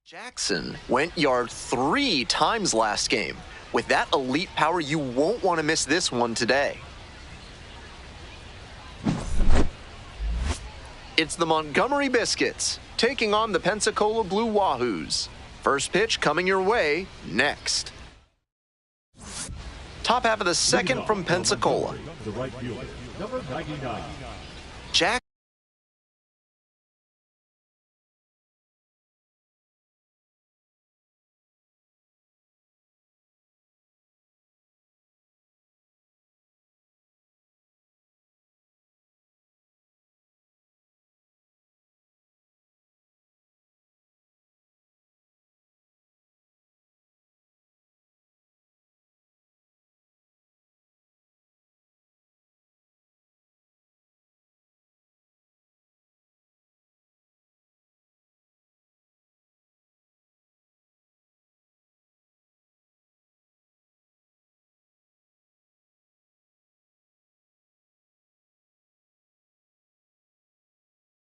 Jackson went yard 3 times last game. With that elite power, you won't want to miss this one today. It's the Montgomery Biscuits taking on the Pensacola Blue Wahoos. First pitch coming your way next. Top half of the second from Pensacola. The right fielder, number 99. Jack.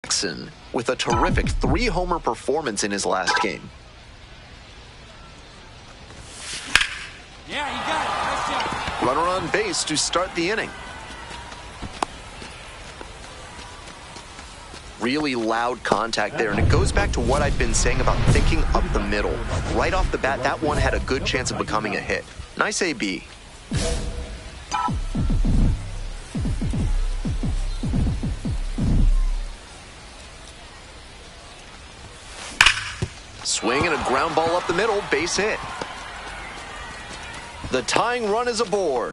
Jackson with a terrific 3-homer performance in his last game. Yeah, you got it. Nice job. Runner on base to start the inning. Really loud contact there, and it goes back to what I've been saying about thinking up the middle. Right off the bat, that one had a good chance of becoming a hit. Nice AB. Swing and a ground ball up the middle, base hit. The tying run is aboard.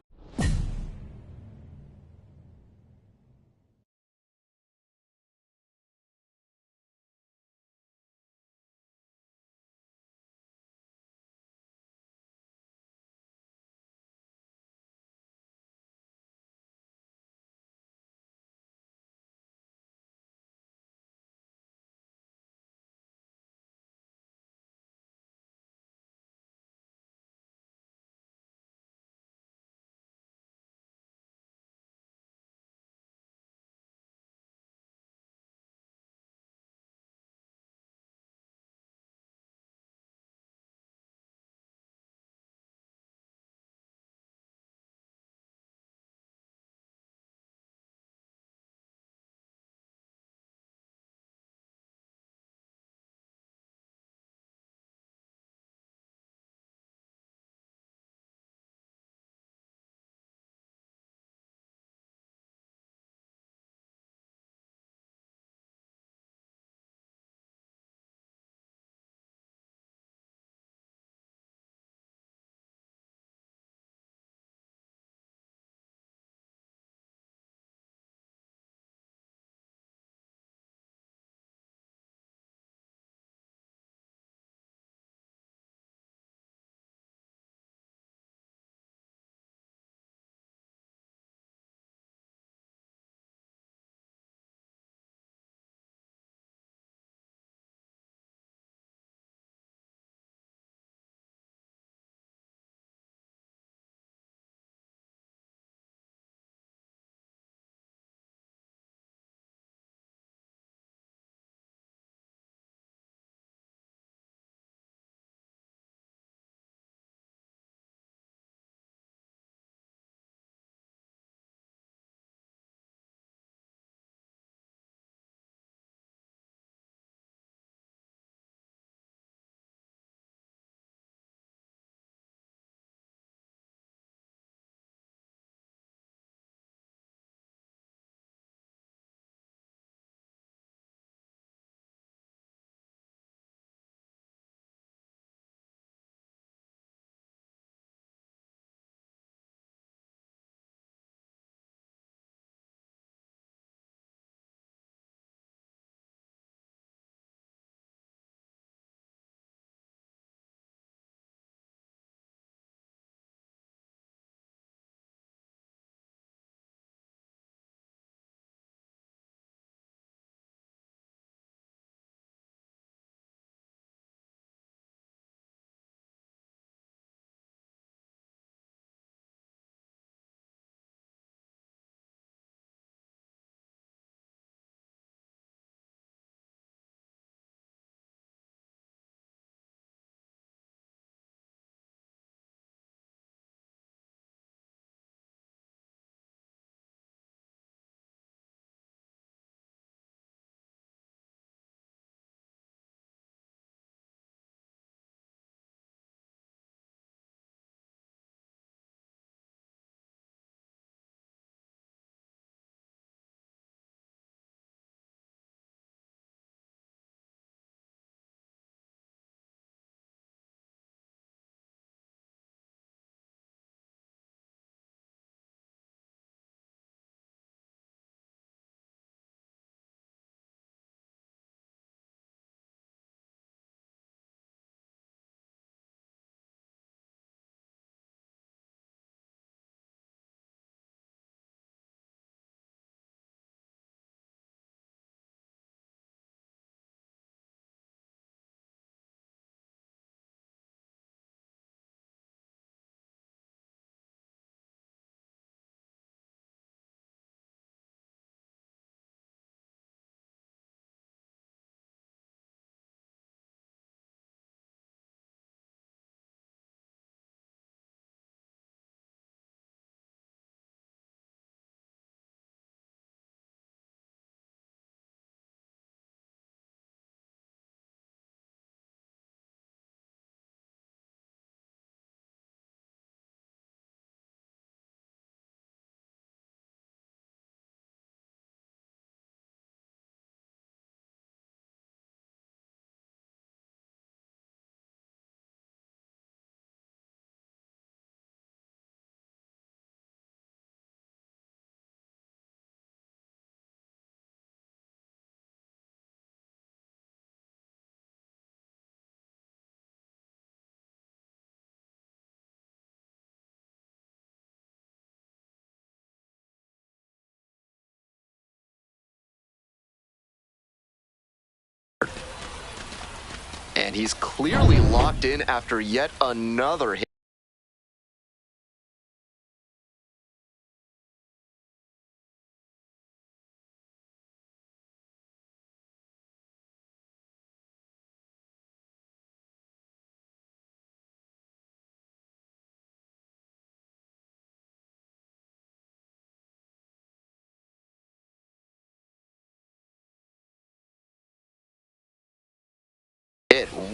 And he's clearly locked in after yet another hit.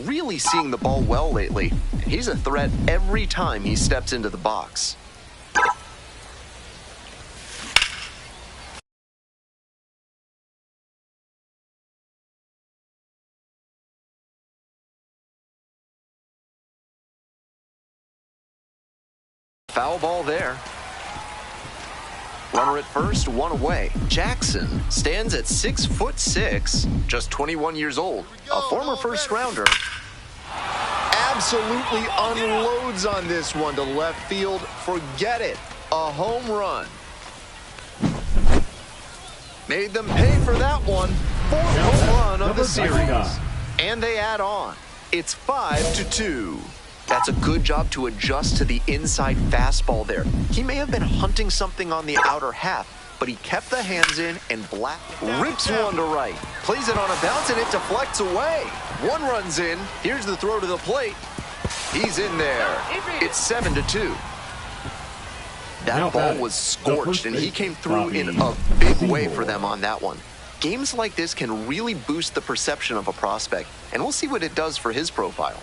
Really seeing the ball well lately. He's a threat every time he steps into the box. Foul ball there. Runner at first, one away. Jackson stands at 6'6", just 21 years old, a former first rounder. Absolutely unloads on this one to left field. Forget it. A home run. Made them pay for that one. Fourth home run of the series. And they add on. It's 5-2. That's a good job to adjust to the inside fastball there. He may have been hunting something on the outer half, but he kept the hands in and rips one to right. Plays it on a bounce and it deflects away. One runs in. Here's the throw to the plate. He's in there. It's 7-2. That ball was scorched, and he came through in a big way for them on that one. Games like this can really boost the perception of a prospect, and we'll see what it does for his profile.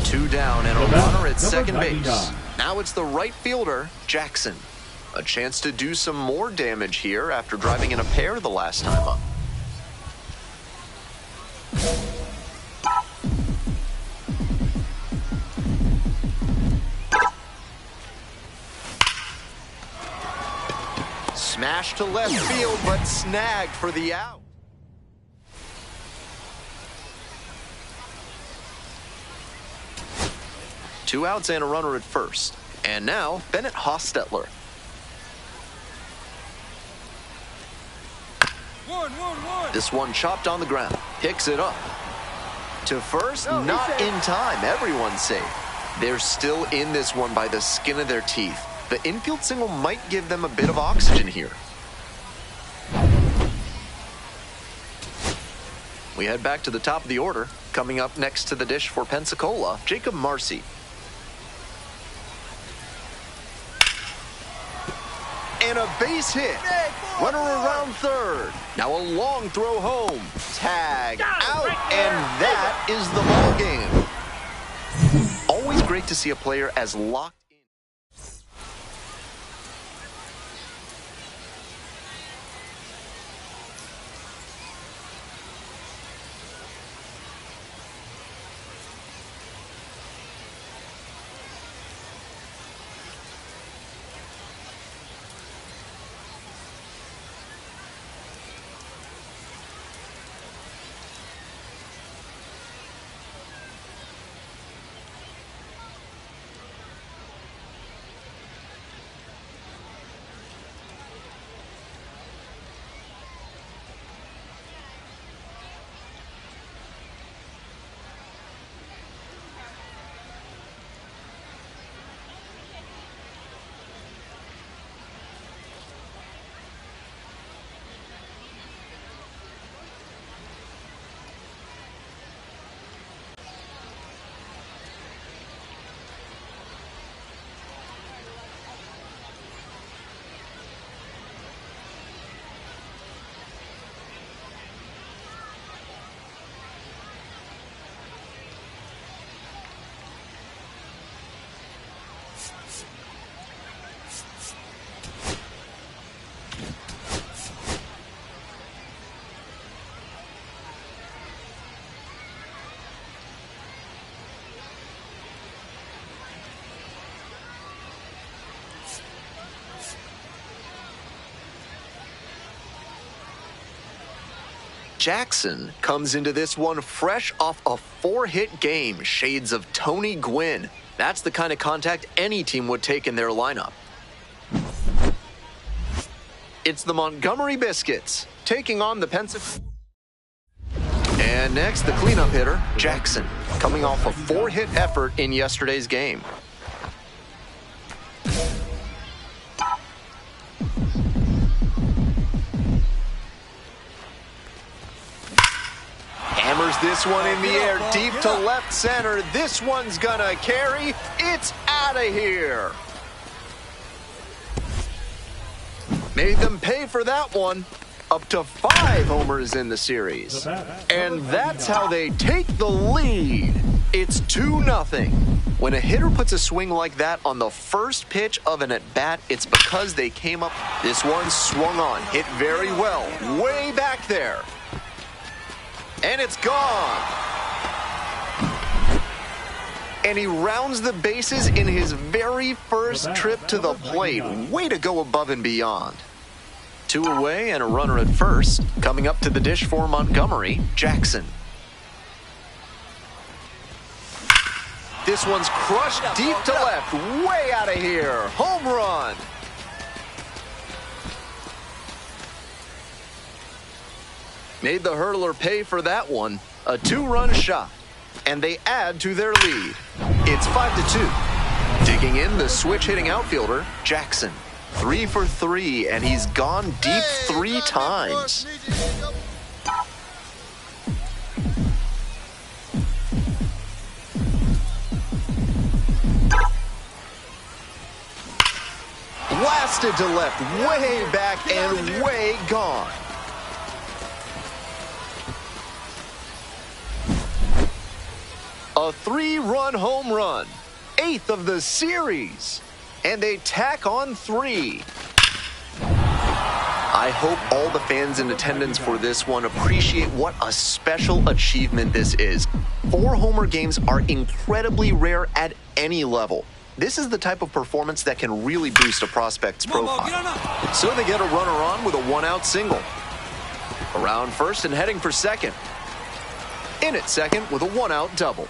2 down and a runner at second base. Now it's the right fielder, Jackson. A chance to do some more damage here after driving in a pair the last time up. Smash to left field, but snagged for the out. Two outs and a runner at first. And now, Bennett Hostetler. This one chopped on the ground. Picks it up. To first, not in time. Everyone's safe. They're still in this one by the skin of their teeth. The infield single might give them a bit of oxygen here. We head back to the top of the order. Coming up next to the dish for Pensacola, Jacob Marcy. And a base hit. Runner around third. Now a long throw home. Tag out, and that is the ball game. Always great to see a player as locked. Jackson comes into this one fresh off a 4-hit game, shades of Tony Gwynn. That's the kind of contact any team would take in their lineup. It's the Montgomery Biscuits taking on the Pensacola. And next, the cleanup hitter, Jackson, coming off a 4-hit effort in yesterday's game. Hammers this one in the air, deep to left center. This one's gonna carry. It's out of here. Made them pay for that one. Up to 5 homers in the series. And that's how they take the lead. It's 2-0. When a hitter puts a swing like that on the first pitch of an at-bat, it's because they came up. This one swung on, hit very well, way back there. And it's gone. And he rounds the bases in his very first trip to the plate. Way to go above and beyond. 2 away and a runner at first. Coming up to the dish for Montgomery, Jackson. This one's crushed deep to left, way out of here. Home run. Made the hurdler pay for that one. A 2-run shot. And they add to their lead. It's 5-2. Digging in, the switch-hitting outfielder, Jackson. 3 for 3, and he's gone deep 3 times. Blasted to left, way back and way gone. A 3-run home run, 8th of the series. And they tack on 3. I hope all the fans in attendance for this one appreciate what a special achievement this is. 4 homer games are incredibly rare at any level. This is the type of performance that can really boost a prospect's profile. So they get a runner on with a 1-out single. Around first and heading for second. In at second with a 1-out double.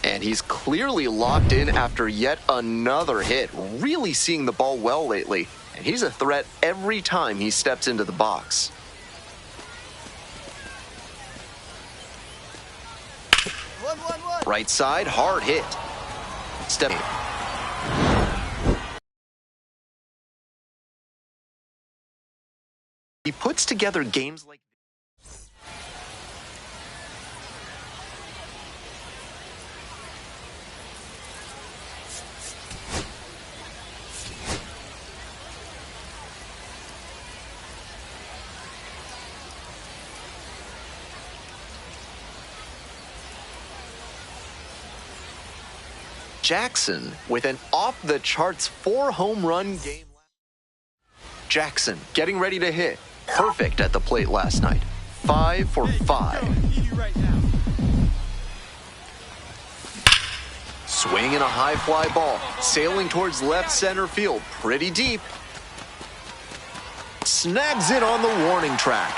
And he's clearly locked in after yet another hit. Really seeing the ball well lately. And he's a threat every time he steps into the box. Right side, hard hit. Step. He puts together games like Jackson with an off-the-charts 4-home-run game. Jackson getting ready to hit. Perfect at the plate last night. 5 for 5. Swinging a high fly ball. Sailing towards left center field. Pretty deep. Snags it on the warning track.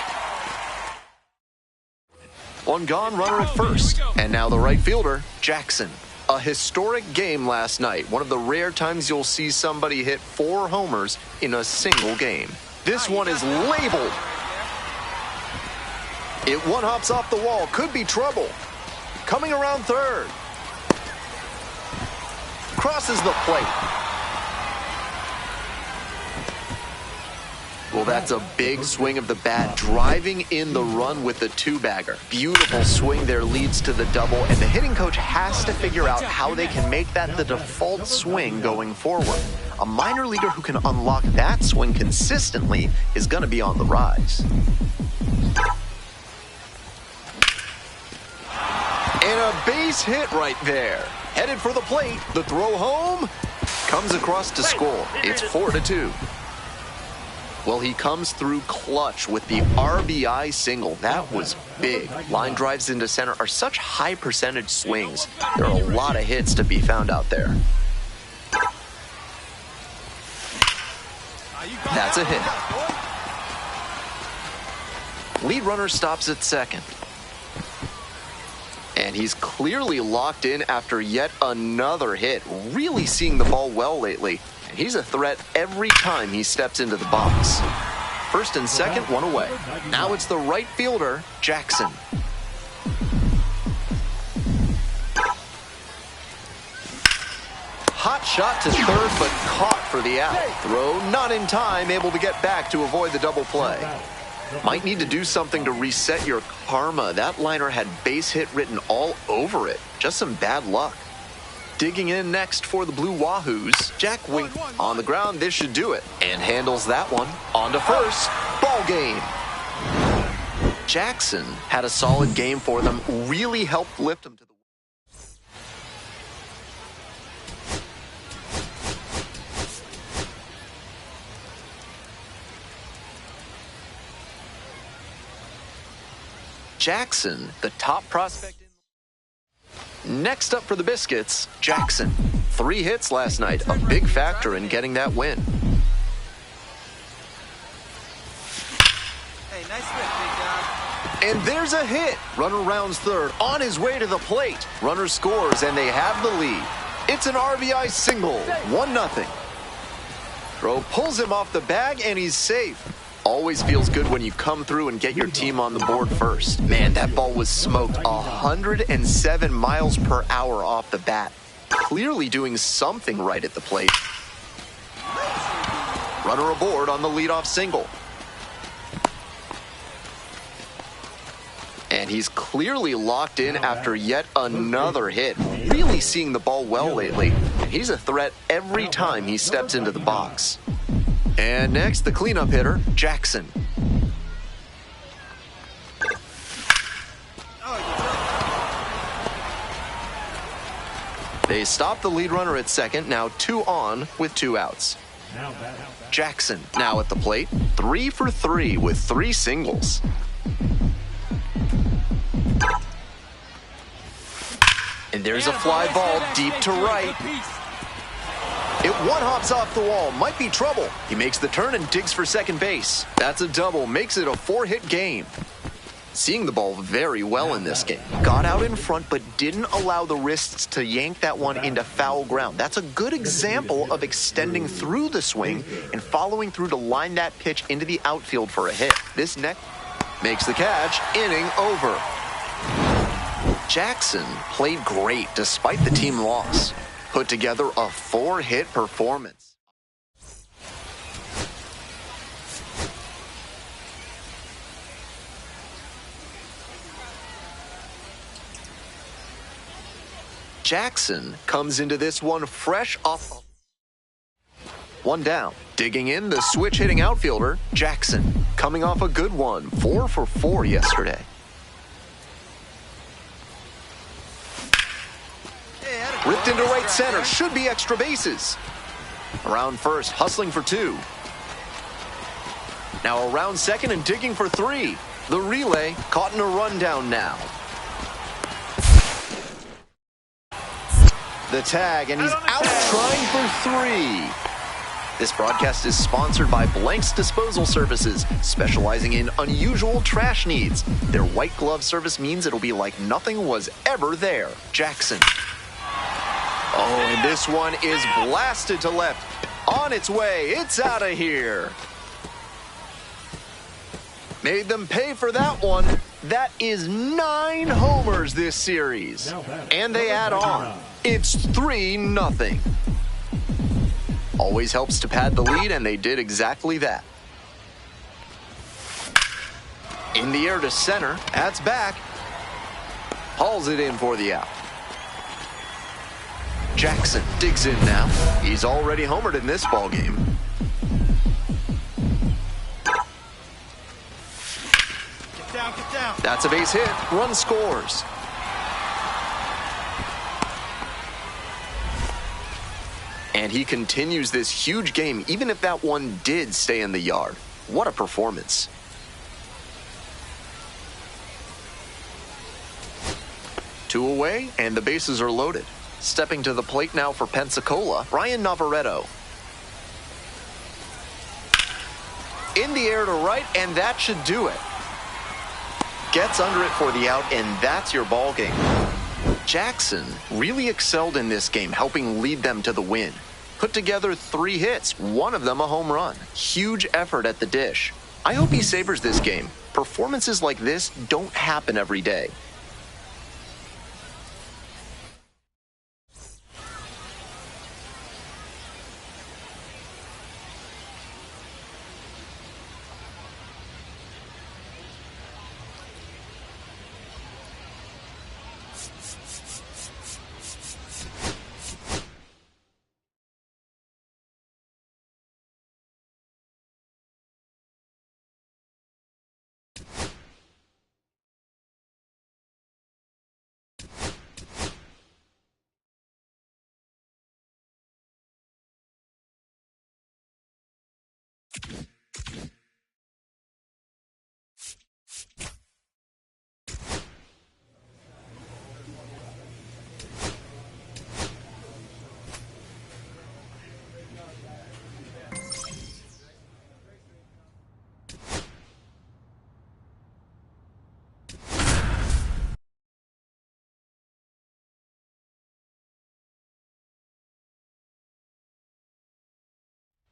One gone, runner at first. And now the right fielder, Jackson. A historic game last night. One of the rare times you'll see somebody hit 4 homers in a single game. This one is labeled. It one-hops off the wall. Could be trouble. Coming around third. Crosses the plate. Well, that's a big swing of the bat, driving in the run with the 2-bagger. Beautiful swing there leads to the double, and the hitting coach has to figure out how they can make that the default swing going forward. A minor leaguer who can unlock that swing consistently is going to be on the rise. And a base hit right there. Headed for the plate. The throw home comes across to score. It's 4-2. Well, he comes through clutch with the RBI single. That was big. Line drives into center are such high percentage swings. There are a lot of hits to be found out there. That's a hit. Lead runner stops at second. And he's clearly locked in after yet another hit. Really seeing the ball well lately. He's a threat every time he steps into the box. First and second, one away. Now it's the right fielder, Jackson. Hot shot to third, but caught for the out. Throw not in time, able to get back to avoid the double play. Might need to do something to reset your karma. That liner had base hit written all over it. Just some bad luck. Digging in next for the Blue Wahoos, Jack Wink. On the ground, this should do it. And handles that one. On to first. Ball game. Jackson had a solid game for them. Really helped lift them to the Jackson, the top prospect. Next up for the Biscuits, Jackson. 3 hits last night, a big factor in getting that win. Hey, nice hit, big dog. And there's a hit. Runner rounds third, on his way to the plate. Runner scores, and they have the lead. It's an RBI single, 1-0. Throw pulls him off the bag, and he's safe. Always feels good when you come through and get your team on the board first. Man, that ball was smoked 107 miles per hour off the bat. Clearly doing something right at the plate. Runner aboard on the leadoff single. And he's clearly locked in after yet another hit. Really seeing the ball well lately. He's a threat every time he steps into the box. And next, the cleanup hitter, Jackson. They stop the lead runner at second, now 2 on with 2 outs. Jackson now at the plate, 3 for 3 with 3 singles. And there's a fly ball deep to right. It one-hops off the wall, might be trouble. He makes the turn and digs for second base. That's a double, makes it a 4-hit game. Seeing the ball very well in this game. Got out in front, but didn't allow the wrists to yank that one into foul ground. That's a good example of extending through the swing and following through to line that pitch into the outfield for a hit. This next makes the catch, inning over. Jackson played great despite the team loss. Put together a 4-hit performance. Jackson comes into this one fresh off. 1 down. Digging in, the switch-hitting outfielder, Jackson. Coming off a good one, 4 for 4 yesterday. Ripped into right center, should be extra bases. Around first, hustling for 2. Now around second and digging for 3. The relay caught in a rundown now. The tag, and he's out trying for 3. This broadcast is sponsored by Blank's Disposal Services, specializing in unusual trash needs. Their white glove service means it'll be like nothing was ever there. Jackson. Oh, and this one is blasted to left. On its way, it's out of here. Made them pay for that one. That is 9 homers this series. And they add on. It's 3-0. Always helps to pad the lead, and they did exactly that. In the air to center, that's back. Hauls it in for the out. Jackson digs in now. He's already homered in this ballgame. Get down. That's a base hit. Run scores. And he continues this huge game, even if that one did stay in the yard. What a performance. Two away, and the bases are loaded. Stepping to the plate now for Pensacola, Ryan Navarretto. In the air to right, and that should do it. Gets under it for the out, and that's your ball game. Jackson really excelled in this game, helping lead them to the win. Put together 3 hits, one of them a home run. Huge effort at the dish. I hope he savors this game. Performances like this don't happen every day.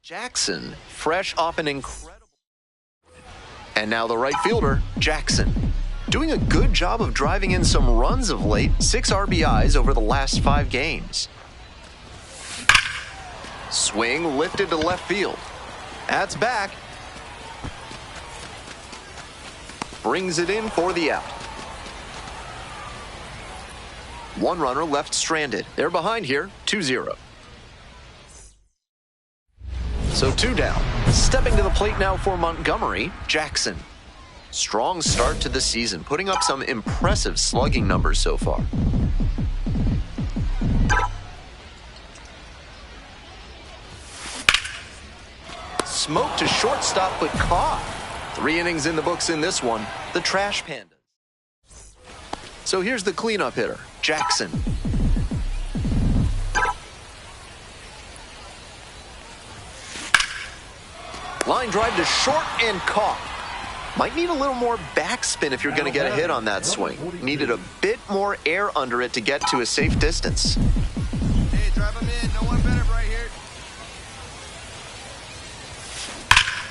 Jackson, fresh off an incredible... And now the right fielder, Jackson. Doing a good job of driving in some runs of late, 6 RBIs over the last 5 games. Swing lifted to left field. That's back. Brings it in for the out. 1 runner left stranded. They're behind here, 2-0. So 2 down. Stepping to the plate now for Montgomery, Jackson. Strong start to the season, putting up some impressive slugging numbers so far. Smoke to shortstop, but caught. 3 innings in the books in this one, the Trash Pandas. So here's the cleanup hitter, Jackson. Line drive to short and caught. Might need a little more backspin if you're going to get a hit on that swing. Needed a bit more air under it to get to a safe distance. Hey, drive him in. No one better right here.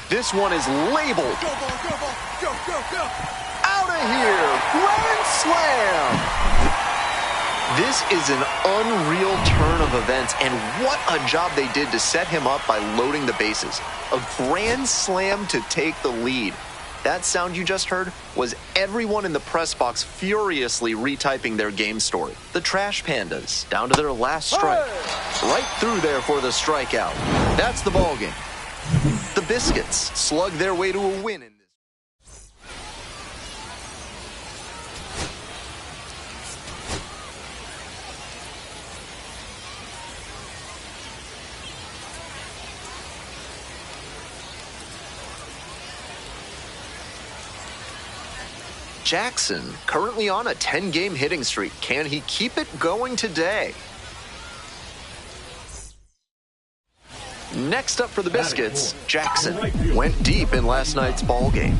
This one is labeled. Go, ball, go, ball. Go, go, go. Out of here. Grand slam. This is an unreal turn of events, and what a job they did to set him up by loading the bases. A grand slam to take the lead. That sound you just heard was everyone in the press box furiously retyping their game story. The Trash Pandas down to their last strike. Right through there for the strikeout. That's the ball game. The Biscuits slug their way to a win in this. Jackson currently on a 10-game hitting streak. Can he keep it going today? Next up for the Biscuits, Jackson went deep in last night's ball game.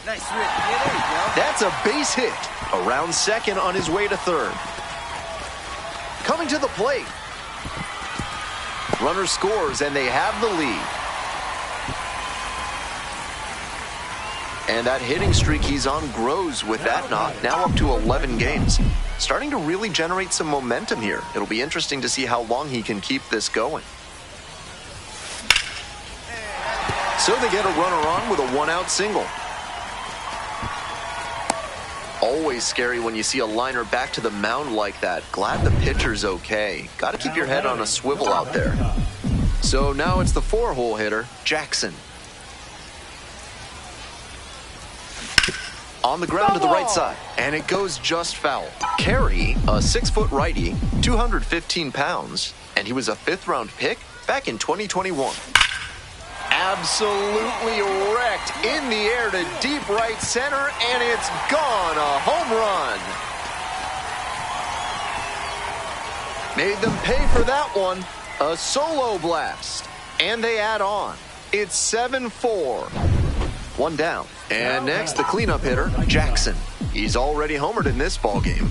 Nice switch. Yeah, there you go. That's a base hit. Around second on his way to third. Coming to the plate. Runner scores and they have the lead. And that hitting streak he's on grows with that knock, now up to 11 games. Starting to really generate some momentum here. It'll be interesting to see how long he can keep this going. So they get a runner on with a 1-out single. Always scary when you see a liner back to the mound like that. Glad the pitcher's okay. Got to keep your head on a swivel out there. So now it's the 4-hole hitter, Jackson. On the ground to the right side, and it goes just foul. Carey, a 6-foot righty, 215 pounds, and he was a 5th-round pick back in 2021. Absolutely wrecked in the air to deep right center, and it's gone. A home run. Made them pay for that one. A solo blast, and they add on. It's 7-4. 1 down. And next, the cleanup hitter, Jackson. He's already homered in this ballgame.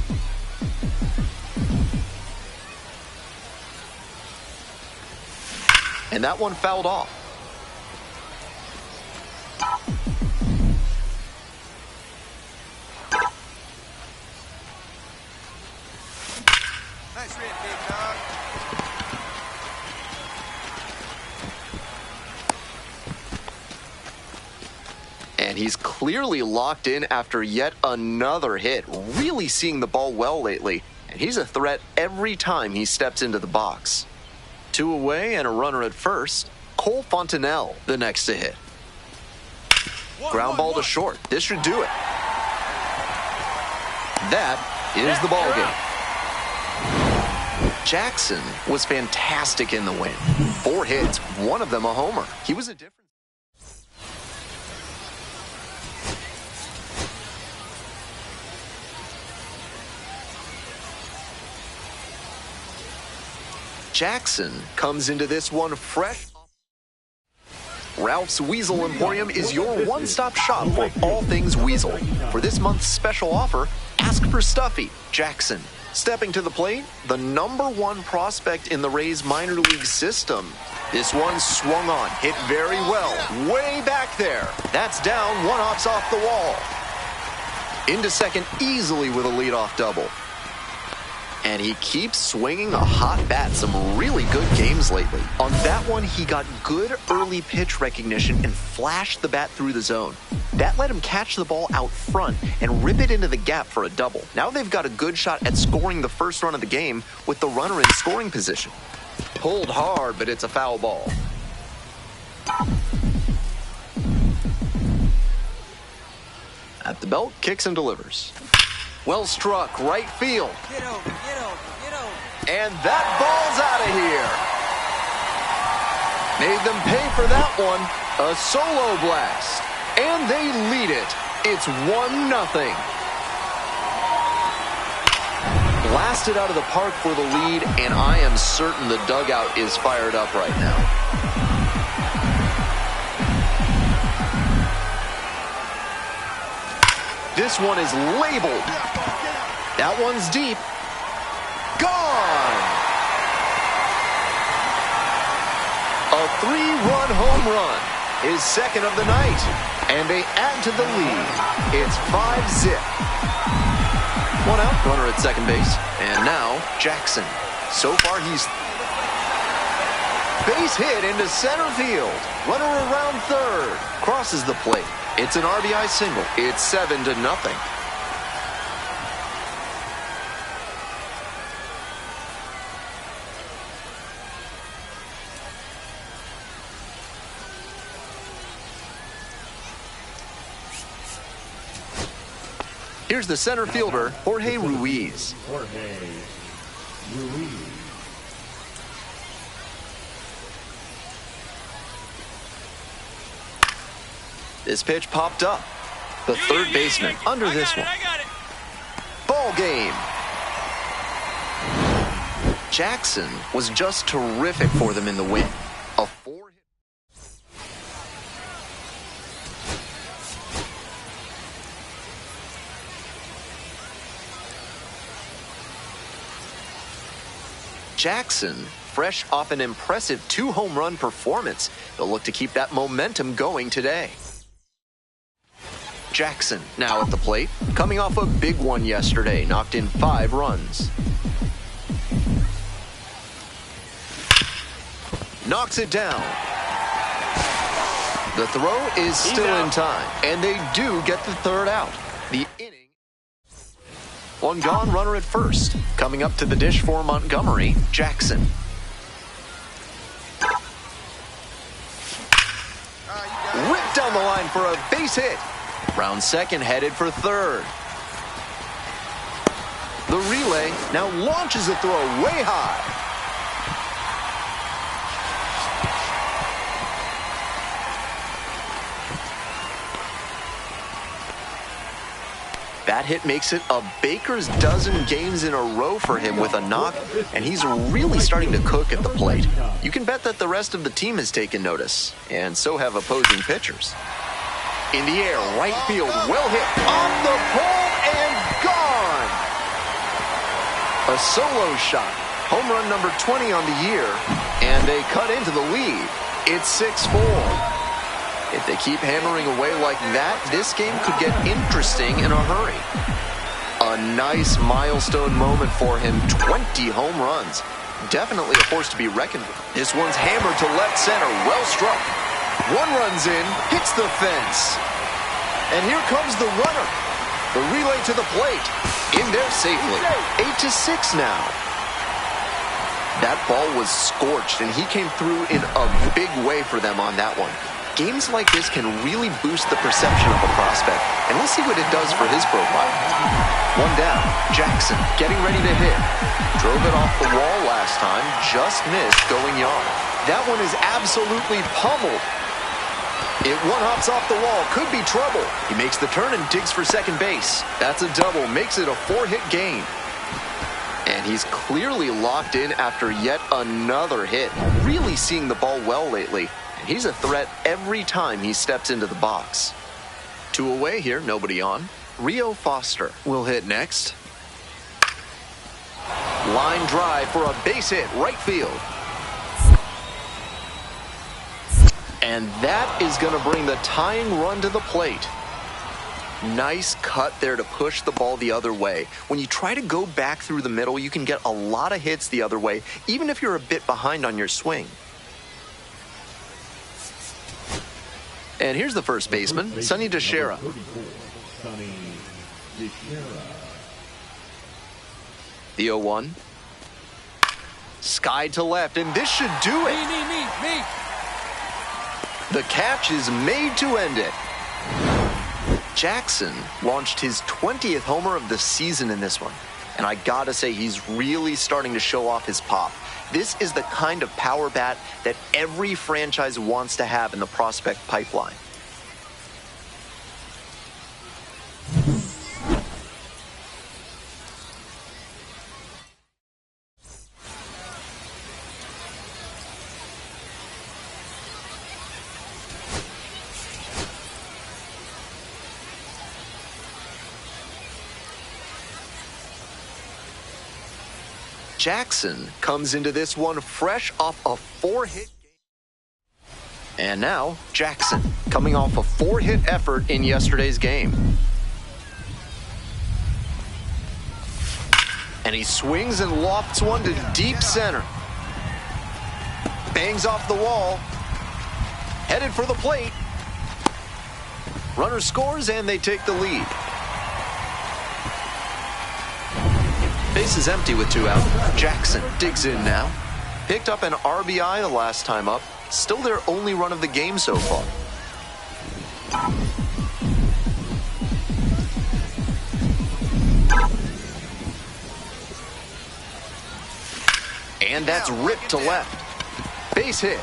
and that one fouled off. Nice hit, big dog. And he's clearly locked in after yet another hit, really seeing the ball well lately. And he's a threat every time he steps into the box. 2 away and a runner at first. Cole Fontenelle, the next to hit. Ground ball to short. This should do it. That is the ball game. Jackson was fantastic in the win. 4 hits, one of them a homer. He was a difference. Jackson comes into this one fresh. Ralph's Weasel Emporium is your one-stop shop for all things Weasel. For this month's special offer, ask for Stuffy Jackson. Stepping to the plate, the #1 prospect in the Rays minor league system. This one swung on, hit very well, way back there. That's down, 1 hops off the wall. Into second easily with a leadoff double. And he keeps swinging a hot bat. Some really good games lately. On that one, he got good early pitch recognition and flashed the bat through the zone. That let him catch the ball out front and rip it into the gap for a double. Now they've got a good shot at scoring the first run of the game with the runner in scoring position. Pulled hard, but it's a foul ball. At the belt, kicks and delivers. Well struck, right field. Get over, get over, get over. And that ball's out of here. Made them pay for that one. A solo blast. And they lead it. It's 1-0. Blasted out of the park for the lead, and I am certain the dugout is fired up right now. This one is labeled. That one's deep. Gone! A 3-run home run. His second of the night. And they add to the lead. It's 5-0. 1 out, runner at second base. And now, Jackson. So far, he's base hit into center field. Runner around third. Crosses the plate. It's an RBI single. It's 7-0. Here's the center fielder, Jorge Ruiz. Jorge Ruiz. This pitch popped up. The third baseman under this one. I got it. Ball game. Jackson was just terrific for them in the win. A 4-hit. Jackson, fresh off an impressive 2-home run performance, they'll look to keep that momentum going today. Jackson now at the plate, coming off a big one yesterday, knocked in 5 runs. Knocks it down. The throw is still in time, and they do get the third out. The inning. 1 gone, runner at first. Coming up to the dish for Montgomery, Jackson. Ripped down the line for a base hit. Round second, headed for third. The relay now launches a throw way high. That hit makes it a baker's dozen games in a row for him with a knock, and he's really starting to cook at the plate. You can bet that the rest of the team has taken notice, and so have opposing pitchers. In the air, right field, well hit, off the pole and gone! A solo shot, Home run number 20 on the year, and they cut into the lead. It's 6-4. If they keep hammering away like that, this game could get interesting in a hurry. A nice milestone moment for him, 20 home runs. Definitely a force to be reckoned with. This one's hammered to left center, well struck. One runs in, hits the fence. And here comes the runner. The relay to the plate, in there safely. 8-6 now. That ball was scorched, and he came through in a big way for them on that one. Games like this can really boost the perception of a prospect, and we'll see what it does for his profile. One down, Jackson getting ready to hit. Drove it off the wall last time, just missed going yard. That one is absolutely pummeled. It one-hops off the wall, could be trouble. He makes the turn and digs for second base. That's a double, makes it a 4-hit game. And he's clearly locked in after yet another hit. Really seeing the ball well lately. And he's a threat every time he steps into the box. 2 away here, nobody on. Rio Foster will hit next. Line drive for a base hit, right field. And that is going to bring the tying run to the plate. Nice cut there to push the ball the other way. When you try to go back through the middle, you can get a lot of hits the other way, even if you're a bit behind on your swing. And here's the first baseman, Sonny DeShera. The 0-1. Sky to left, and this should do it. Me. The catch is made to end it. Jackson launched his 20th homer of the season in this one. And I gotta say, he's really starting to show off his pop. This is the kind of power bat that every franchise wants to have in the prospect pipeline. Jackson comes into this one fresh off a 4-hit game. And now, Jackson coming off a 4-hit effort in yesterday's game. And he swings and lofts one to deep center. Bangs off the wall. Headed for the plate. Runner scores and they take the lead. Base is empty with 2 out. Jackson digs in now. Picked up an RBI the last time up. Still their only run of the game so far. And that's ripped to left. Base hit.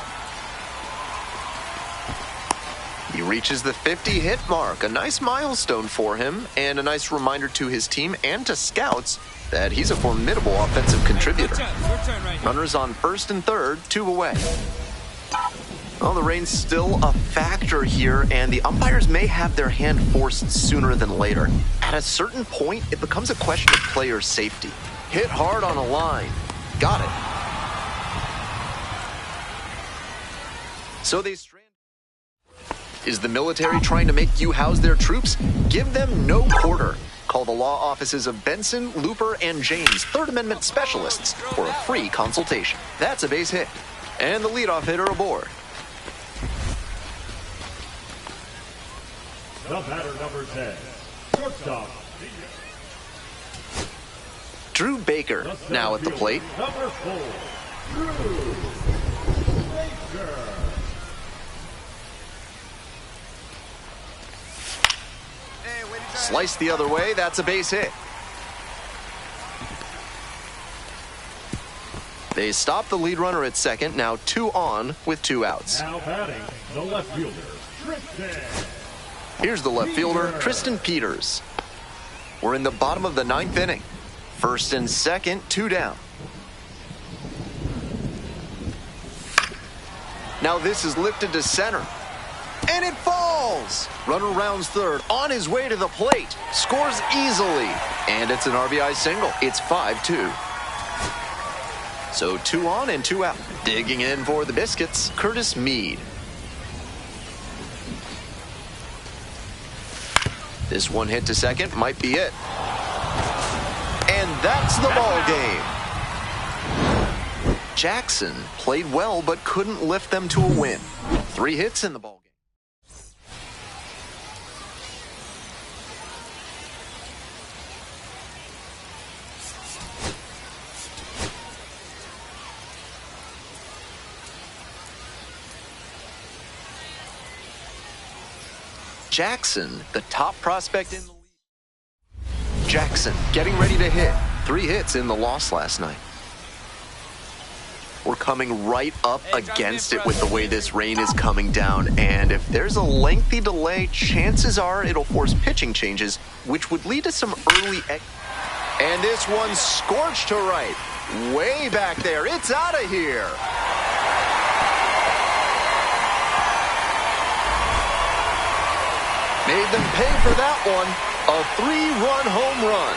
He reaches the 50-hit mark. A nice milestone for him and a nice reminder to his team and to scouts that he's a formidable offensive contributor. Runners on first and third, 2 away. Well, the rain's still a factor here, and the umpires may have their hand forced sooner than later. At a certain point, it becomes a question of player safety. Hit hard on a line. Got it. So they strand. Is the military trying to make you house their troops? Give them no quarter. Call the law offices of Benson, Looper, and James, Third Amendment specialists, for a free consultation. That's a base hit. And the leadoff hitter aboard. The batter number 10, shortstop. Drew Baker now at the plate. Number 4, Drew Baker. Sliced the other way, that's a base hit. They stop the lead runner at second, now 2 on with 2 outs. Now batting, the left fielder, Tristan. Here's the left fielder, Tristan Peters. We're in the bottom of the 9th inning. First and second, 2 down. Now this is lifted to center. And it falls! Runner rounds third, on his way to the plate. Scores easily. And it's an RBI single. It's 5-2. So 2 on and 2 out. Digging in for the Biscuits, Curtis Mead. This one hit to second might be it. And that's the ball game. Jackson played well but couldn't lift them to a win. 3 hits in the ball game. Jackson, the top prospect in the league. Jackson getting ready to hit. 3 hits in the loss last night. We're coming right up against it with the way this rain is coming down, and if there's a lengthy delay, chances are it'll force pitching changes, which would lead to some early... And this one's scorched to right. Way back there. It's out of here. Made them pay for that one. A 3-run home run.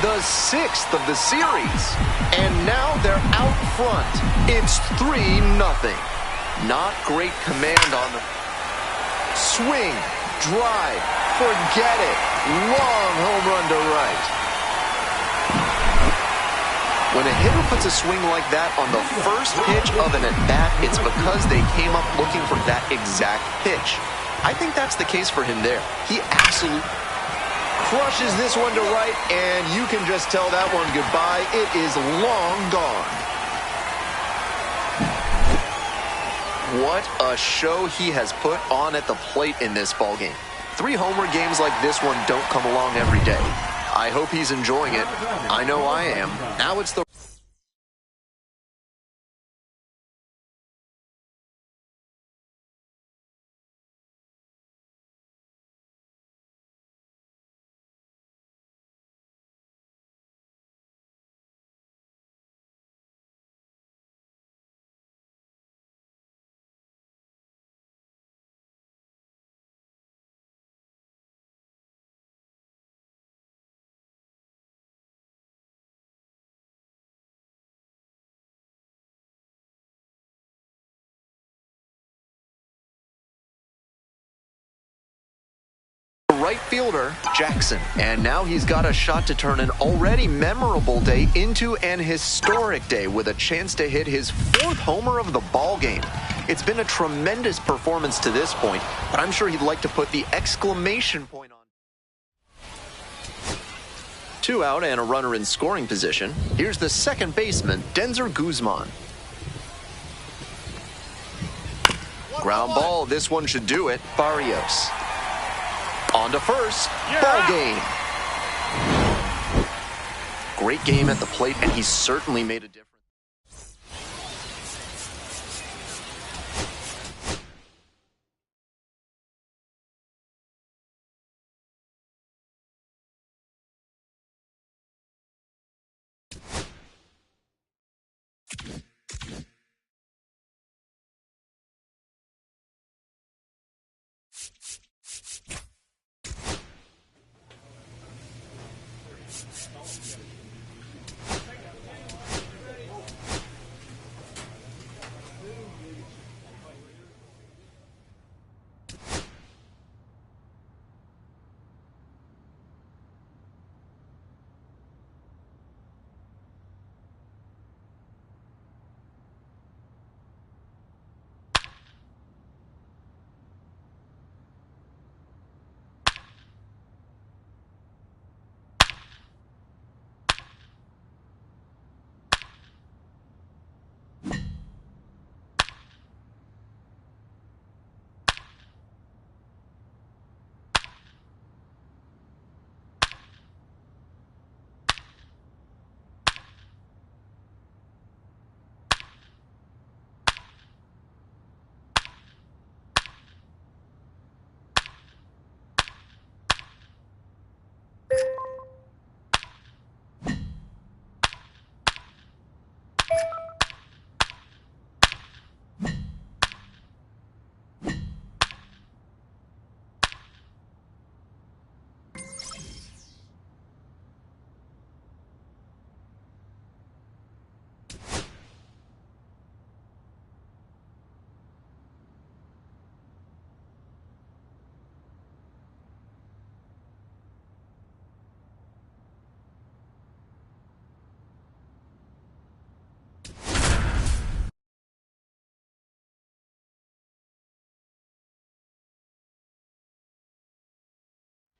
The 6th of the series. And now they're out front. It's 3-0. Not great command on the swing, drive, forget it. Long home run to right. When a hitter puts a swing like that on the first pitch of an at-bat, it's because they came up looking for that exact pitch. I think that's the case for him there. He absolutely crushes this one to right, and you can just tell that one goodbye. It is long gone. What a show he has put on at the plate in this ballgame. 3 homer games like this one don't come along every day. I hope he's enjoying it. I know I am. Now it's the... right fielder, Jackson. And now he's got a shot to turn an already memorable day into an historic day with a chance to hit his 4th homer of the ball game. It's been a tremendous performance to this point, but I'm sure he'd like to put the exclamation point on. 2 out and a runner in scoring position. Here's the second baseman, Denzer Guzman. Ground ball, this one should do it. Barrios. On to first, ball game. Great game at the plate, and he certainly made a difference.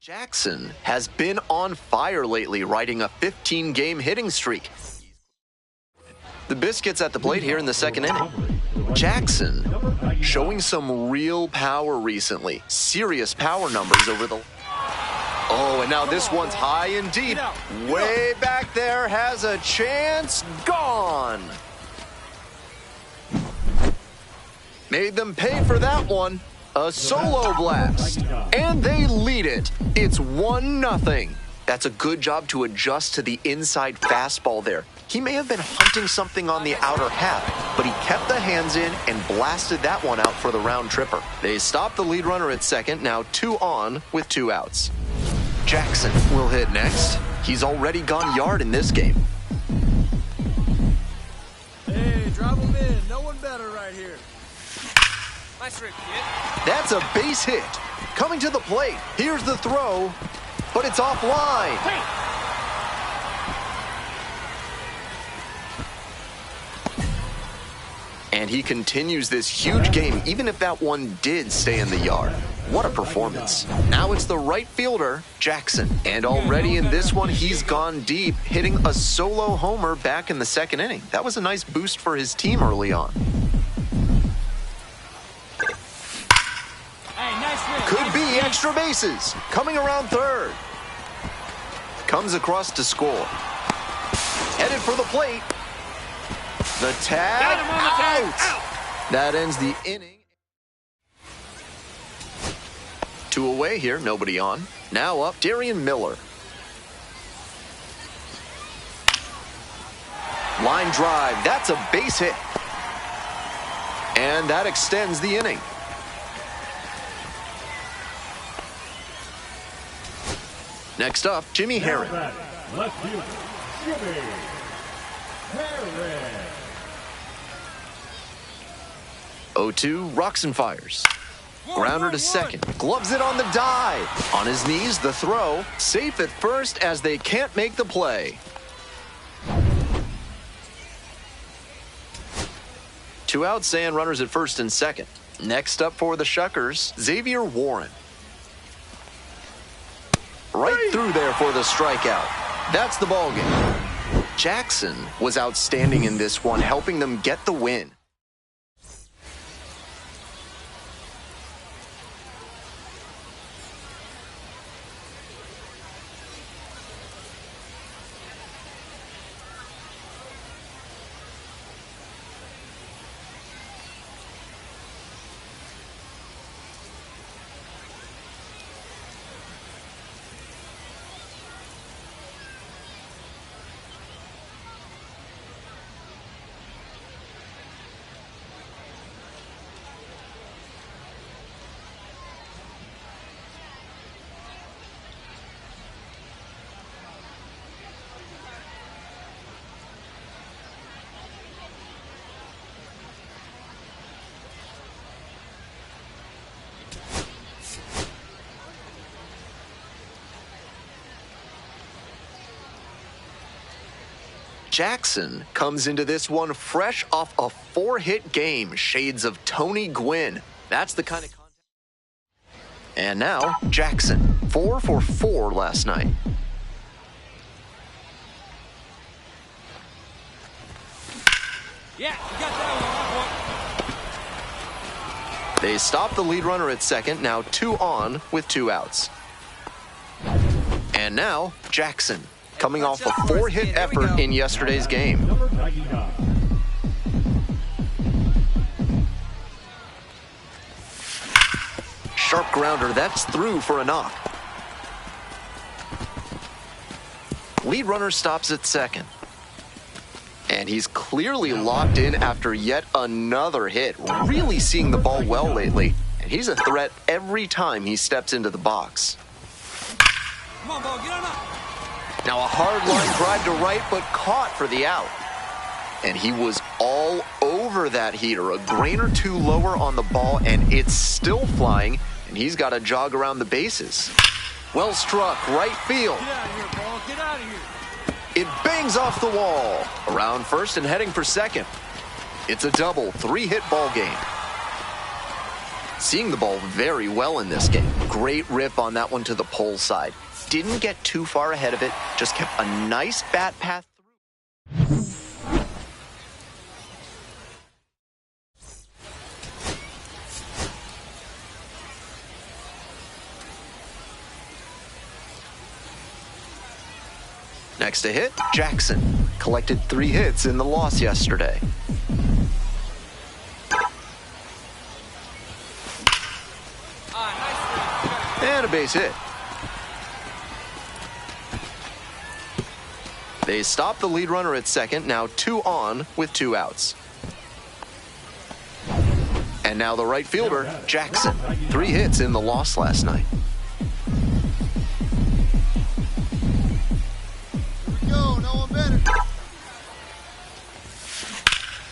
Jackson has been on fire lately, riding a 15-game hitting streak. The Biscuits at the plate here in the second inning. Jackson showing some real power recently. Serious power numbers over the... Oh, and now this one's high and deep. Way back there, has a chance. Gone. Made them pay for that one. A solo blast. And they lead it. It's 1-0. That's a good job to adjust to the inside fastball there. He may have been hunting something on the outer half, but he kept the hands in and blasted that one out for the round tripper. They stopped the lead runner at second, now 2 on with 2 outs. Jackson will hit next. He's already gone yard in this game. Hey, drop him in. No one better right here. Nice rip, kid. That's a base hit. Coming to the plate. Here's the throw, but it's offline. Hey! And he continues this huge game, even if that one did stay in the yard. What a performance. Now it's the right fielder, Jackson. And already in this one, he's gone deep, hitting a solo homer back in the second inning. That was a nice boost for his team early on. Hey, nice rip. Could be extra bases. Coming around third. Comes across to score. Headed for the plate. The tag, out. That ends the inning. 2 away here, nobody on. Now up, Darian Miller. Line drive, that's a base hit. And that extends the inning. Next up, Jimmy Herron. Left fielder, Jimmy Herron. 0-2, rocks and fires. Grounder to second. Gloves it on the dive. On his knees, the throw. Safe at first as they can't make the play. 2 outs and runners at first and second. Next up for the Shuckers, Xavier Warren. Right through there for the strikeout. That's the ballgame. Jackson was outstanding in this one, helping them get the win. Jackson comes into this one fresh off a 4-hit game, shades of Tony Gwynn. That's the kind of contact. And now, Jackson, 4 for 4 last night. Yeah, you got that one, boy. They stop the lead runner at second, now 2 on with 2 outs. And now, Jackson, coming off a 4-hit effort in yesterday's game. Number 99. Sharp grounder, that's through for a knock. Lead runner stops at second. And he's clearly locked in after yet another hit. Really seeing the ball well lately. And he's a threat every time he steps into the box. Come on, ball, get on up. Now a hard line drive to right, but caught for the out. And he was all over that heater. A grain or 2 lower on the ball, and it's still flying, and he's got to jog around the bases. Well struck, right field. Get out of here, ball. Get out of here. It bangs off the wall. Around first and heading for second. It's a double, 3-hit ball game. Seeing the ball very well in this game. Great rip on that one to the pole side. Didn't get too far ahead of it, just kept a nice bat path through. Next to hit, Jackson. Collected 3 hits in the loss yesterday. And a base hit. They stop the lead runner at second, now 2 on with 2 outs. And now the right fielder, Jackson. 3 hits in the loss last night.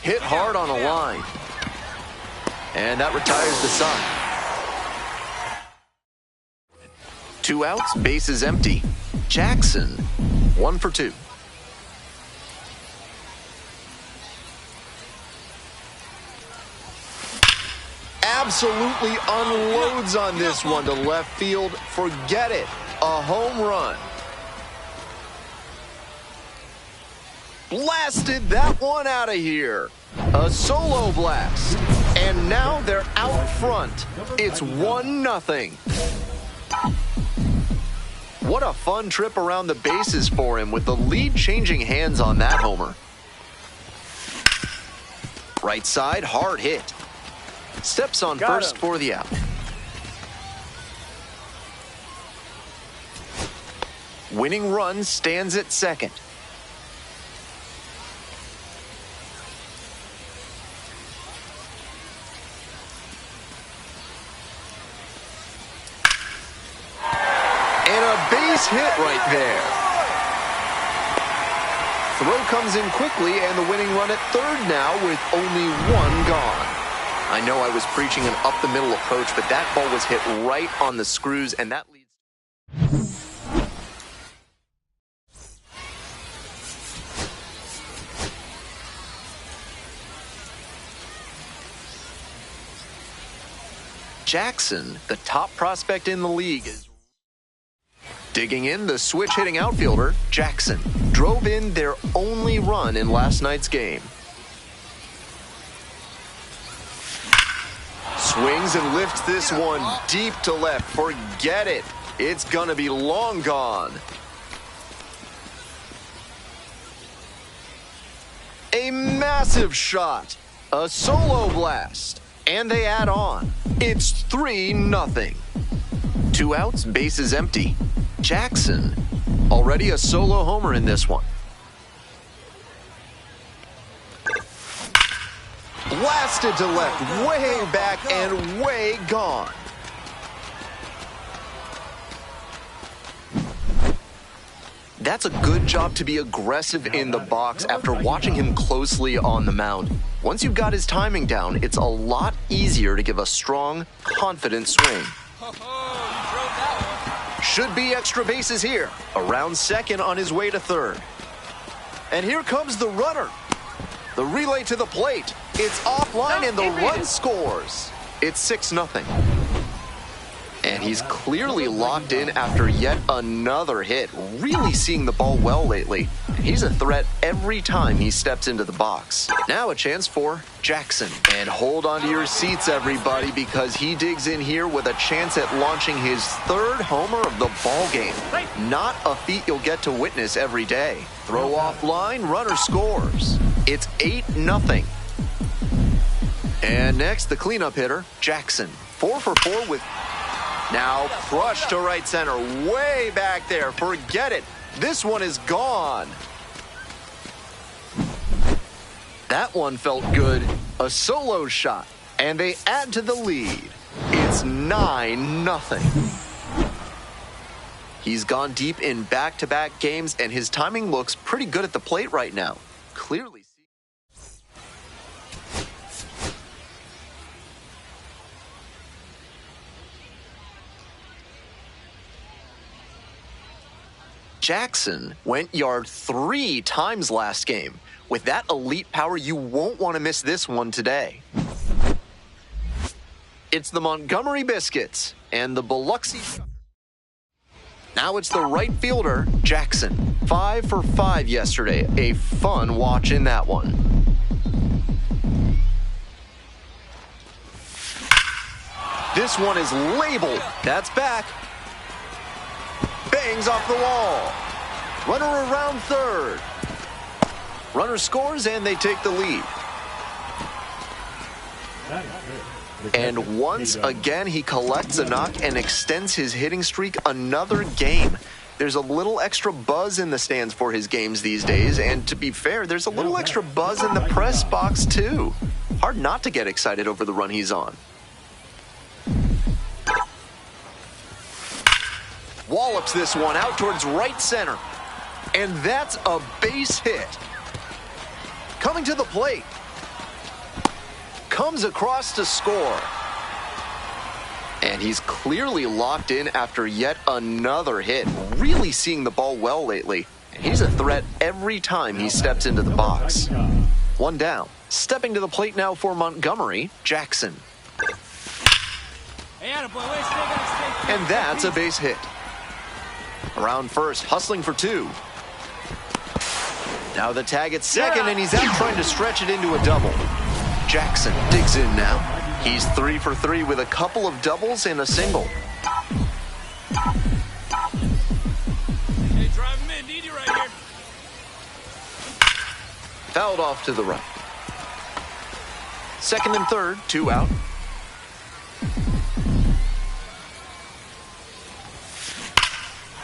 Hit hard on a line. And that retires the side. 2 outs, bases empty. Jackson, 1 for 2. Absolutely unloads on this one to left field. Forget it. A home run. Blasted that one out of here. A solo blast. And now they're out front. It's 1-0. What a fun trip around the bases for him with the lead changing hands on that homer. Right side, hard hit. Steps on first for the out. Winning run stands at second. Base hit right there. Throw comes in quickly, and the winning run at third now with only 1 gone. I know I was preaching an up-the-middle approach, but that ball was hit right on the screws, and that leads... Jackson, the top prospect in the league, is digging in. The switch-hitting outfielder, Jackson, drove in their only run in last night's game. Swings and lifts this one deep to left. Forget it. It's gonna be long gone. A massive shot. A solo blast. And they add on. It's 3-0. 2 outs, bases empty. Jackson, already a solo homer in this one. Blasted to left, way back and way gone. That's a good job to be aggressive in the box after watching him closely on the mound. Once you've got his timing down, it's a lot easier to give a strong, confident swing. Should be extra bases here. Around second on his way to third. And here comes the runner. The relay to the plate. It's offline and the run scores. It's 6-0. And he's clearly locked in after yet another hit. Really seeing the ball well lately. He's a threat every time he steps into the box. Now a chance for Jackson. And hold on to your seats, everybody, because he digs in here with a chance at launching his 3rd homer of the ball game. Not a feat you'll get to witness every day. Throw offline, runner scores. It's 8-0. And next, the cleanup hitter, Jackson. 4 for 4 with... Now crushed to right center, way back there. Forget it. This one is gone. That one felt good. A solo shot. And they add to the lead. It's 9-0. He's gone deep in back-to-back games, and his timing looks pretty good at the plate right now. Clearly. Jackson went yard 3 times last game. With that elite power, you won't want to miss this one today. It's the Montgomery Biscuits and the Biloxi. Now it's the right fielder, Jackson. 5 for 5 yesterday. A fun watch in that one. This one is labeled. That's back. Bangs off the wall. Runner around third. Runner scores and they take the lead. And once again, he collects a knock and extends his hitting streak another game. There's a little extra buzz in the stands for his games these days, and to be fair, there's a little extra buzz in the press box too. Hard not to get excited over the run he's on. Wallops this one out towards right center. And that's a base hit. Coming to the plate. Comes across to score. And he's clearly locked in after yet another hit. Really seeing the ball well lately. And he's a threat every time he steps into the box. One down. Stepping to the plate now for Montgomery, Jackson. And that's a base hit. Around first, hustling for 2. Now the tag at second, and he's out trying to stretch it into a double. Jackson digs in now. He's 3 for 3 with a couple of doubles and a single. Hey, drive him in. Need you right here. Fouled off to the right. Second and third, 2 out.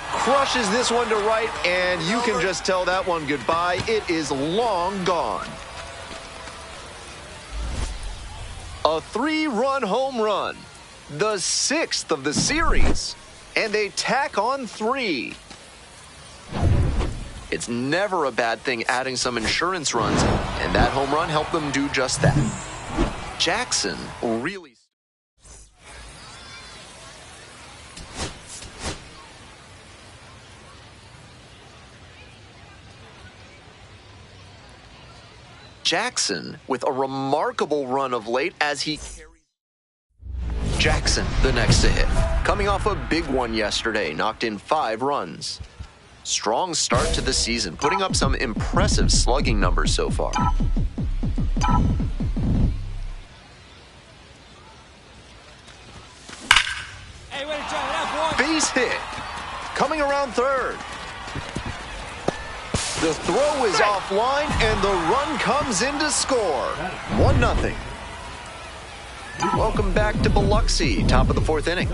Crushes this one to right, and you can just tell that one goodbye. It is long gone. A 3-run home run, the 6th of the series, and they tack on 3. It's never a bad thing adding some insurance runs, and that home run helped them do just that. Jackson really... Jackson with a remarkable run of late as he carries. Jackson, the next to hit. Coming off a big one yesterday, knocked in 5 runs. Strong start to the season, putting up some impressive slugging numbers so far. Hey, way to try that, boy. Base hit. Coming around third. The throw is offline, and the run comes in to score. 1-0. Welcome back to Biloxi, top of the 4th inning.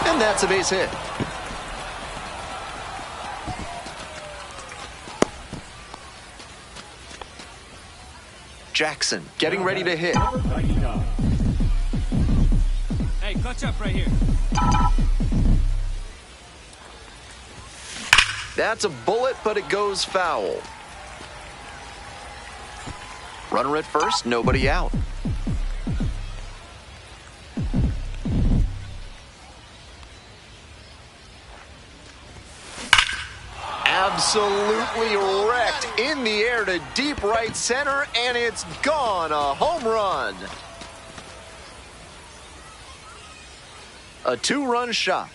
And that's a base hit. Jackson getting ready to hit. Hey, clutch up right here. That's a bullet, but it goes foul. Runner at first, nobody out. Absolutely wrecked in the air to deep right center, and it's gone. A home run. A 2-run shot.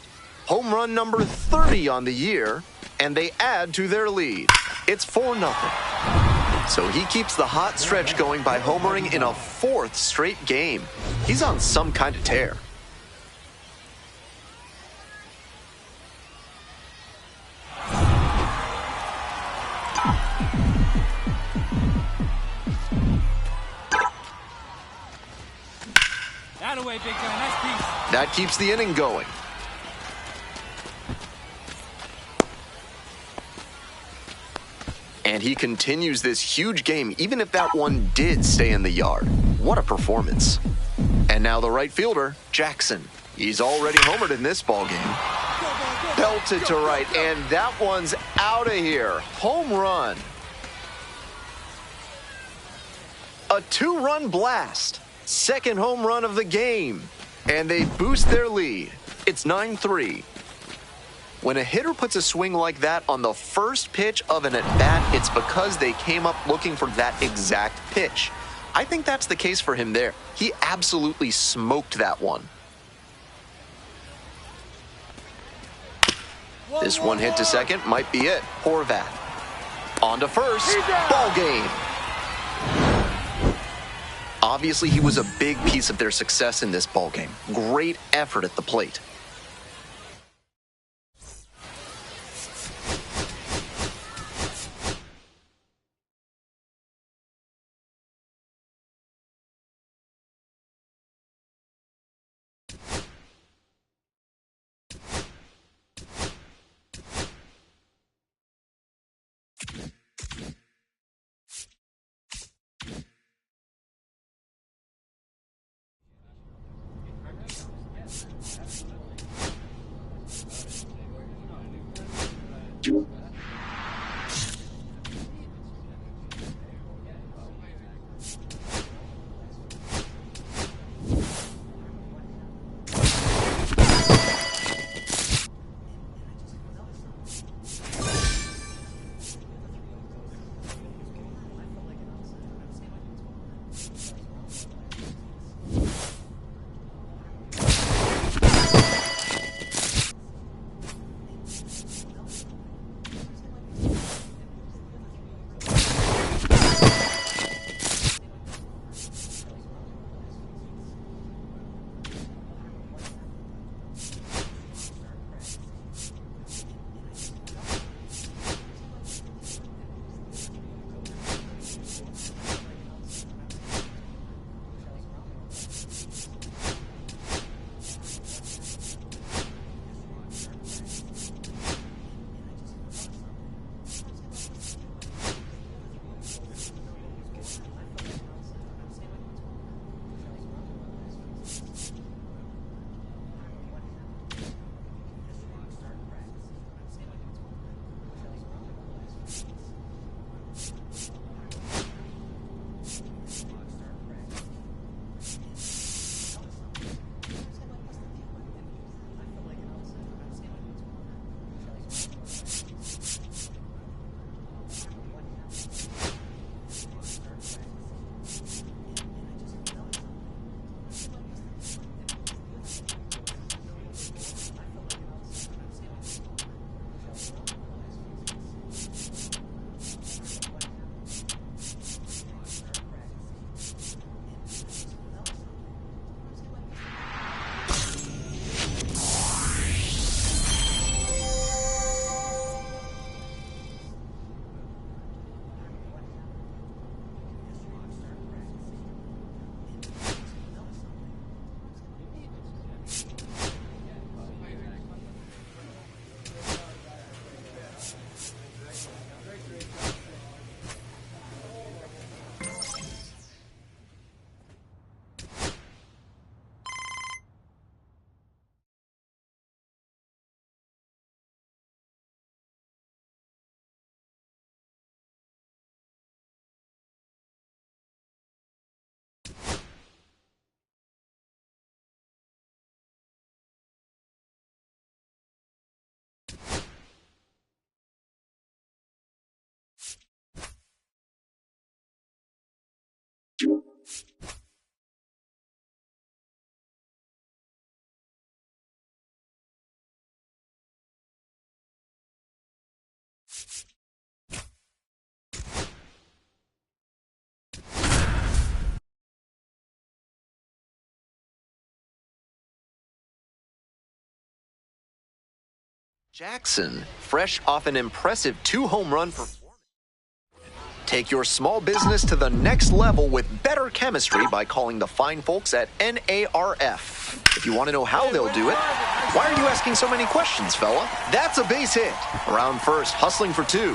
Home run number 30 on the year, and they add to their lead. It's 4-0. So he keeps the hot stretch going by homering in a 4th straight game. He's on some kind of tear. That away, big guy. Nice piece. That keeps the inning going. And he continues this huge game, even if that one did stay in the yard. What a performance. And now the right fielder, Jackson. He's already homered in this ballgame. Belted to right, and that one's out of here. Home run. A 2-run blast. Second home run of the game. And they boost their lead. It's 9-3. When a hitter puts a swing like that on the first pitch of an at-bat, it's because they came up looking for that exact pitch. I think that's the case for him there. He absolutely smoked that one. This one hit to second might be it. Horvath. On to first. Ball game. Obviously, he was a big piece of their success in this ball game. Great effort at the plate. Jackson, fresh off an impressive 2-home run performance. Take your small business to the next level with better chemistry by calling the fine folks at NARF. If you want to know how they'll do it, why are you asking so many questions, fella? That's a base hit. Around first, hustling for 2.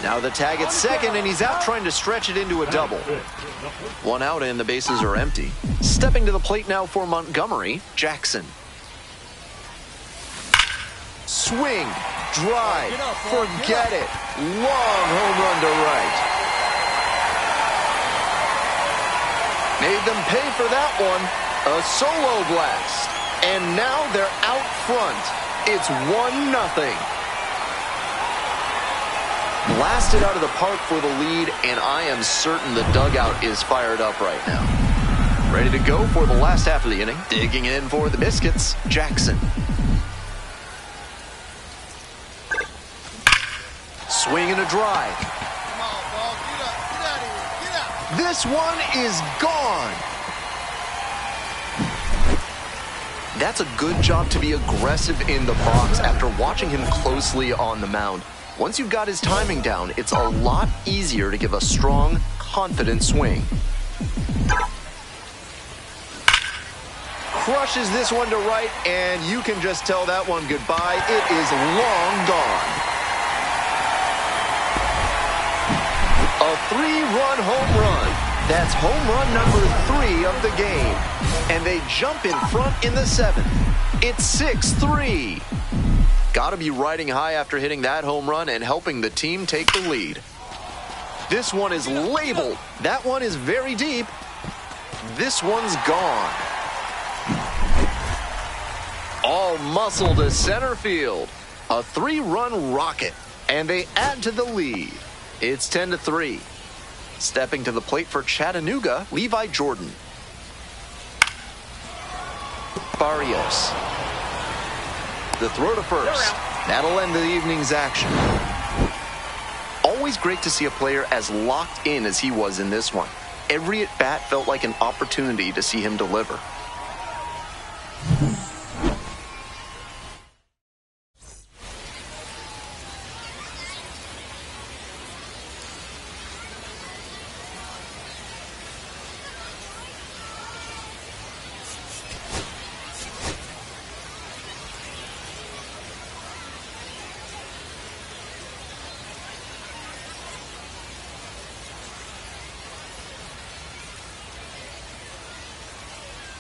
Now the tag at second, and he's out trying to stretch it into a double. 1 out and the bases are empty. Stepping to the plate now for Montgomery, Jackson. Swing, drive, forget it. Long home run to right. Made them pay for that one. A solo blast. And now they're out front. It's 1-0. Blasted out of the park for the lead, and I am certain the dugout is fired up right now. Ready to go for the last half of the inning. Digging in for the Biscuits, Jackson. Swing and a drive. Come on, ball. Get up. Get out of here. Get out. This one is gone. That's a good job to be aggressive in the box after watching him closely on the mound. Once you've got his timing down, it's a lot easier to give a strong, confident swing. Crushes this one to right, and you can just tell that one goodbye. It is long gone. A 3-run home run. That's home run number 3 of the game. And they jump in front in the 7th. It's 6-3. Gotta be riding high after hitting that home run and helping the team take the lead. This one is labeled. That one is very deep. This one's gone. All muscle to center field. A 3-run rocket. And they add to the lead. It's 10-3. Stepping to the plate for Chattanooga, Levi Jordan. Barrios. The throw to first. That'll end the evening's action. Always great to see a player as locked in as he was in this one. Every at-bat felt like an opportunity to see him deliver.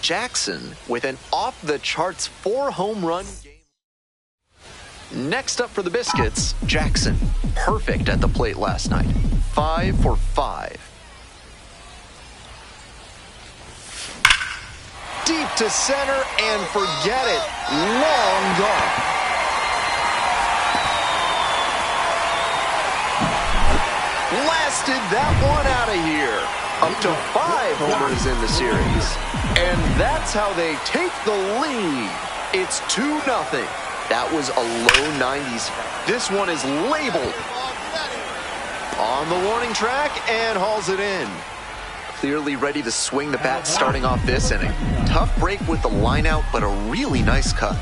Jackson with an off-the-charts 4-home-run game. Next up for the Biscuits, Jackson. Perfect at the plate last night. 5 for 5. Deep to center and forget it. Long gone. Blasted that one out of here. Up to 5 homers in the series. And that's how they take the lead. It's 2-0. That was a low 90s. This one is labeled. On the warning track and hauls it in. Clearly ready to swing the bat starting off this inning. Tough break with the line out, but a really nice cut.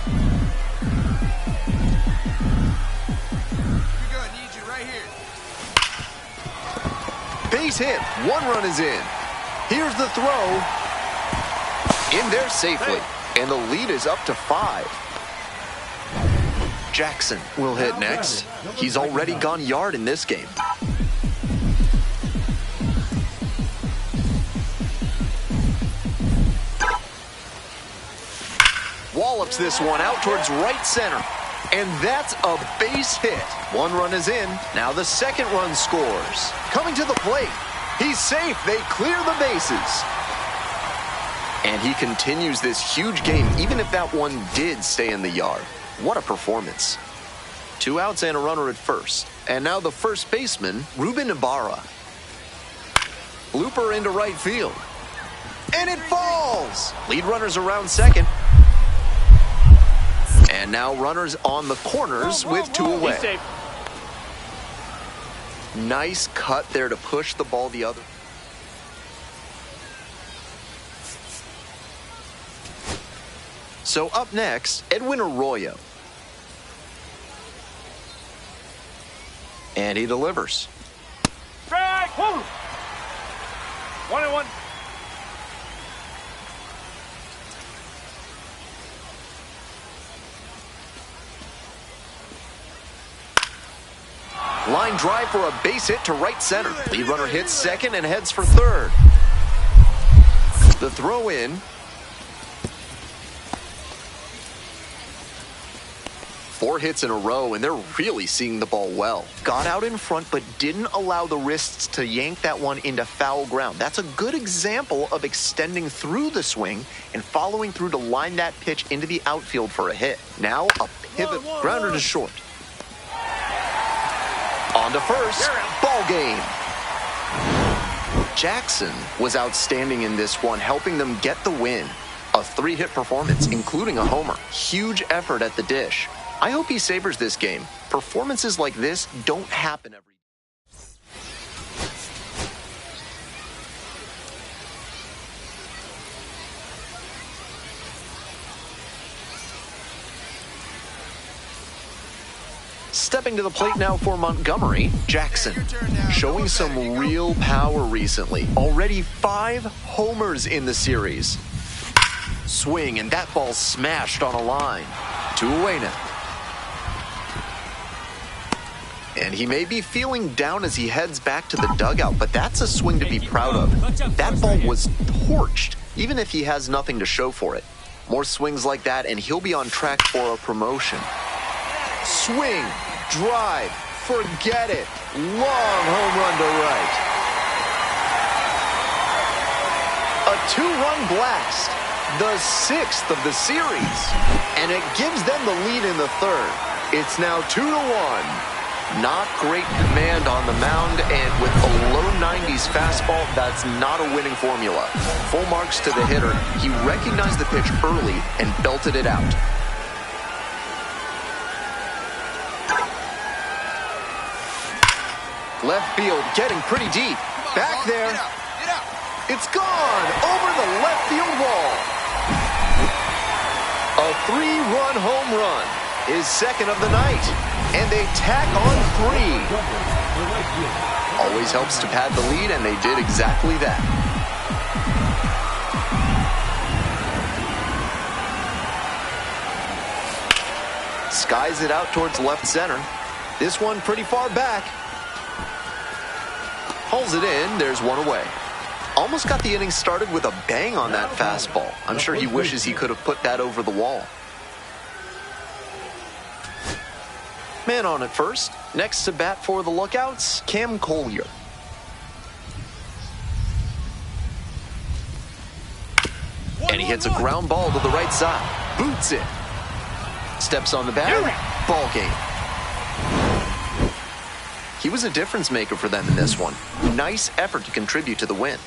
Base hit. 1 run is in. Here's the throw. In there safely. And the lead is up to 5. Jackson will hit next. He's already gone yard in this game. Wallops this one out towards right center. And that's a base hit. 1 run is in. Now the second run scores. Coming to the plate. He's safe. They clear the bases. And he continues this huge game, even if that one did stay in the yard. What a performance. 2 outs and a runner at first. And now the first baseman, Ruben Ibarra. Looper into right field. And it falls. Lead runners around second. And now runners on the corners with 2 away. Nice cut there to push the ball the other. So up next, Edwin Arroyo. And he delivers. Strike! 1-1. Line drive for a base hit to right center. Lead runner hits second and heads for third. The throw in. 4 hits in a row, and they're really seeing the ball well. Got out in front, but didn't allow the wrists to yank that one into foul ground. That's a good example of extending through the swing and following through to line that pitch into the outfield for a hit. Now a pivot grounder to short. On to first, ball game. Jackson was outstanding in this one, helping them get the win. A 3-hit performance, including a homer. Huge effort at the dish. I hope he savors this game. Performances like this don't happen every day. Stepping to the plate now for Montgomery, Jackson. Showing some real power recently. Already 5 homers in the series. Swing, and that ball smashed on a line. 2 away now. And he may be feeling down as he heads back to the dugout, but that's a swing to be proud of. That ball was torched, even if he has nothing to show for it. More swings like that, and he'll be on track for a promotion. Swing, drive, forget it. Long home run to right. A 2-run blast. The 6th of the series, and it gives them the lead in the 3rd. It's now 2-1. Not great command on the mound, and with a low 90s fastball, that's not a winning formula. Full marks to the hitter. He recognized the pitch early and belted it out. Left field getting pretty deep. Back there. Get out. It's gone over the left field wall. A 3-run home run, his 2nd of the night, and they tack on 3. Always helps to pad the lead, and they did exactly that. Skies it out towards left center. This one pretty far back. Hauls it in, there's 1 away. Almost got the inning started with a bang on that fastball. I'm sure he wishes he could have put that over the wall. Man on at first. Next to bat for the Lookouts, Cam Collier. And he hits a ground ball to the right side. Boots it. Steps on the bag. Ball game. He was a difference maker for them in this one. Nice effort to contribute to the win.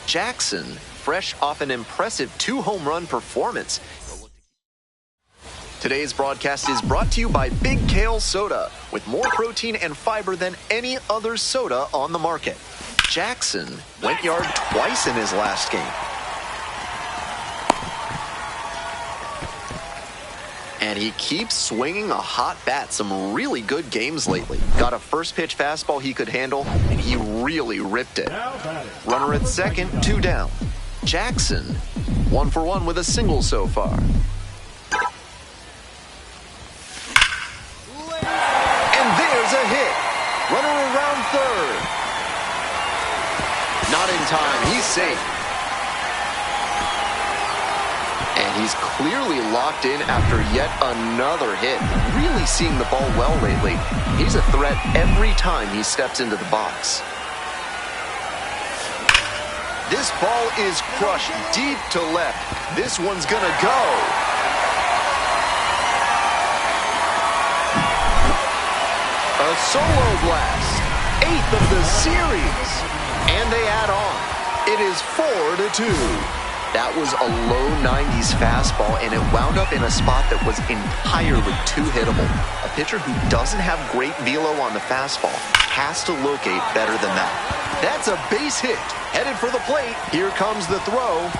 Jackson, fresh off an impressive 2-home run performance. Today's broadcast is brought to you by Big Kale Soda, with more protein and fiber than any other soda on the market. Jackson went yard twice in his last game. And he keeps swinging a hot bat. Some really good games lately. Got a first pitch fastball he could handle, and he really ripped it. Runner at second, 2 down. Jackson, 1 for 1 with a single so far. And there's a hit. Runner around third. Not in time. He's safe. And he's clearly locked in after yet another hit. Really seeing the ball well lately. He's a threat every time he steps into the box. This ball is crushed deep to left. This one's gonna go. A solo blast. 8th of the series. And they add on. It is 4-2. That was a low 90s fastball, and it wound up in a spot that was entirely too hittable. A pitcher who doesn't have great velo on the fastball has to locate better than that. That's a base hit. Headed for the plate. Here comes the throw.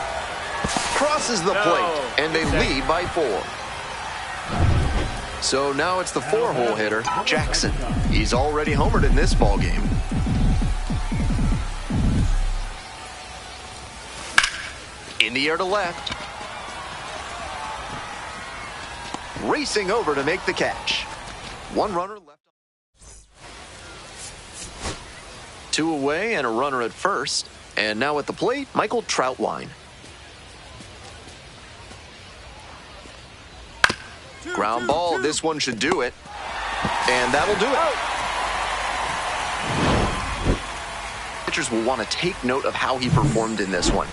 Crosses the plate, and they lead by 4. So now it's the 4-hole hitter, Jackson. He's already homered in this ballgame. In the air to left. Racing over to make the catch. One runner left. 2 away and a runner at first. And now at the plate, Michael Troutwine. Ground ball. This one should do it. And that'll do it. Pitchers will want to take note of how he performed in this one.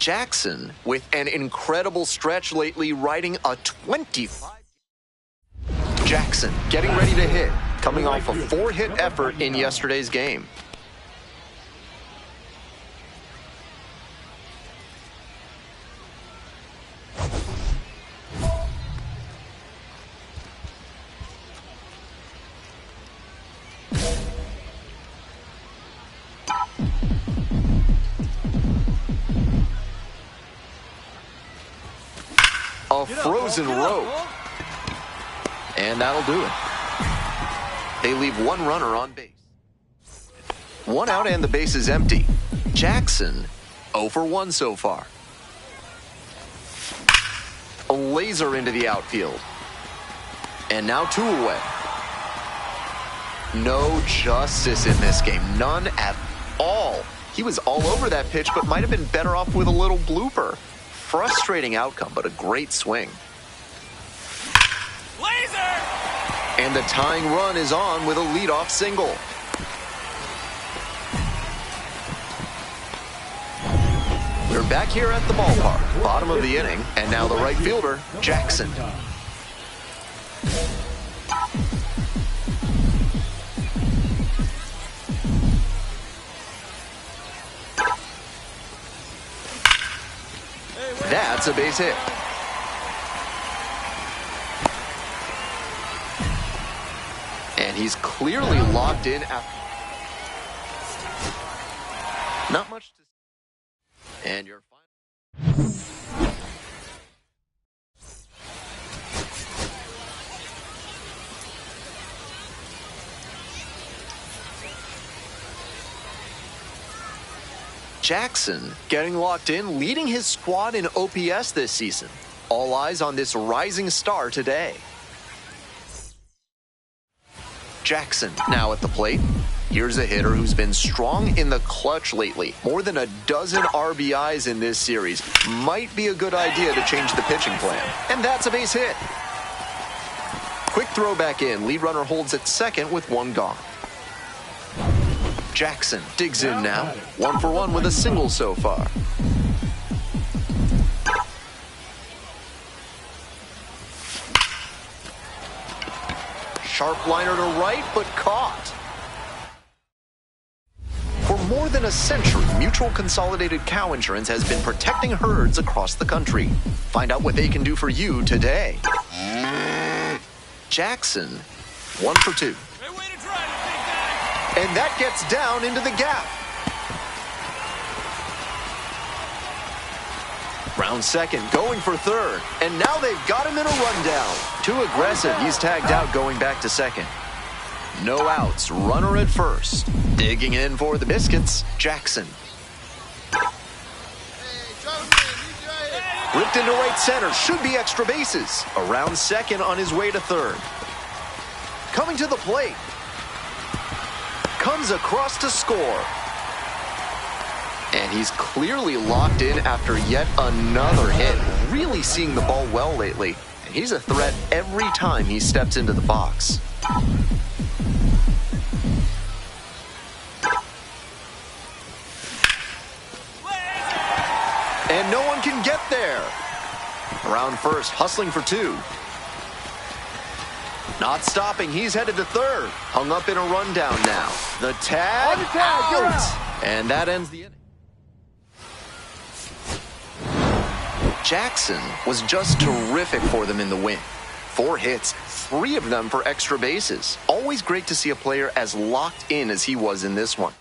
Jackson with an incredible stretch lately, riding a 25. Jackson getting ready to hit, coming off a 4-hit effort in yesterday's game. A frozen rope. And that'll do it. They leave one runner on base. 1 out and the base is empty. Jackson, 0 for 1 so far. A laser into the outfield. And now 2 away. No justice in this game. None at all. He was all over that pitch, but might have been better off with a little blooper. Frustrating outcome, but a great swing. Laser! And the tying run is on with a leadoff single. We're back here at the ballpark, bottom of the inning, and now the right fielder, Jackson. That's a base hit. And he's clearly locked in. Not much to say. And your final. Jackson getting locked in, leading his squad in OPS this season. All eyes on this rising star today. Jackson now at the plate. Here's a hitter who's been strong in the clutch lately. More than a dozen RBIs in this series. Might be a good idea to change the pitching plan. And that's a base hit. Quick throw back in. Lead runner holds at second with 1 gone. Jackson digs in now. 1 for 1 with a single so far. Sharp liner to right, but caught. For more than a century, Mutual Consolidated Cow Insurance has been protecting herds across the country. Find out what they can do for you today. Jackson, 1 for 2. And that gets down into the gap. Round second, going for third. And now they've got him in a rundown. Too aggressive, he's tagged out going back to second. No outs, runner at first. Digging in for the biscuits, Jackson. Ripped into right center, should be extra bases. Around second on his way to third. Coming to the plate. Comes across to score. And he's clearly locked in after yet another hit. Really seeing the ball well lately. And he's a threat every time he steps into the box. And no one can get there. Around first, hustling for 2. Not stopping, he's headed to third. Hung up in a rundown now. The tag, out. And that ends the inning. Jackson was just terrific for them in the win. 4 hits, 3 of them for extra bases. Always great to see a player as locked in as he was in this one.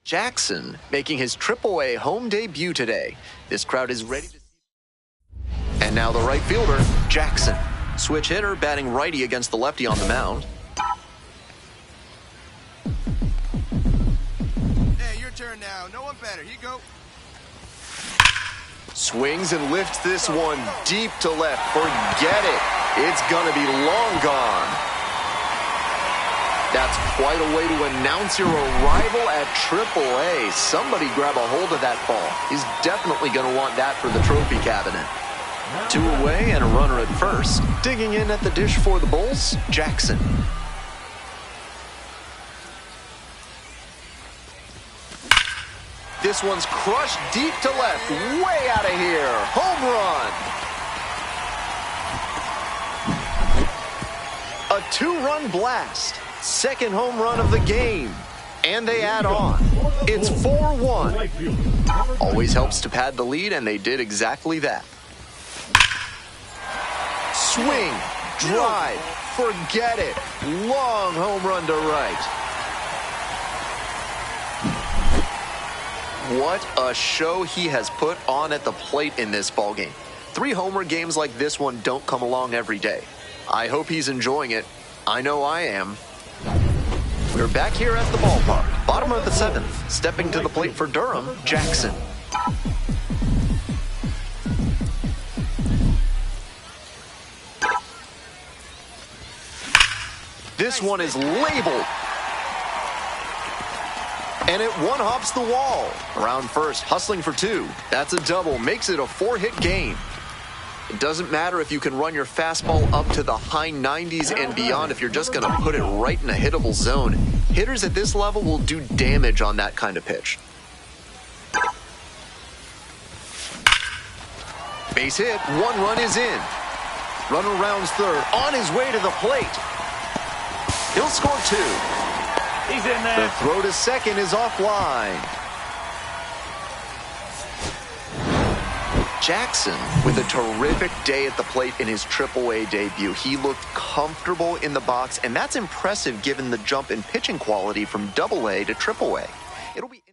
Jackson making his AAA home debut today. This crowd is ready to see. And now the right fielder, Jackson. Switch hitter, batting righty against the lefty on the mound. Hey, your turn now. No one better. Here you go. Swings and lifts this one deep to left. Forget it. It's gonna be long gone. That's quite a way to announce your arrival at AAA. Somebody grab a hold of that ball. He's definitely going to want that for the trophy cabinet. 2 away and a runner at first. Digging in at the dish for the Bulls, Jackson. This one's crushed deep to left, way out of here. Home run. A 2-run blast. Second home run of the game. And they add on. It's 4-1. Always helps to pad the lead, and they did exactly that. Swing, drive, forget it. Long home run to right. What a show he has put on at the plate in this ballgame. 3 homer games like this one don't come along every day. I hope he's enjoying it. I know I am. We're back here at the ballpark. Bottom of the 7th. Stepping to the plate for Durham, Jackson. This one is labeled. And it one-hops the wall. Around first, hustling for 2. That's a double. Makes it a 4-hit game. It doesn't matter if you can run your fastball up to the high 90s and beyond if you're just going to put it right in a hittable zone. Hitters at this level will do damage on that kind of pitch. Base hit, 1 run is in. Runner rounds third, on his way to the plate. He'll score 2. He's in there. The throw to second is offline. Jackson with a terrific day at the plate in his AAA debut. He looked comfortable in the box, and that's impressive given the jump in pitching quality from AA to AAA. It'll be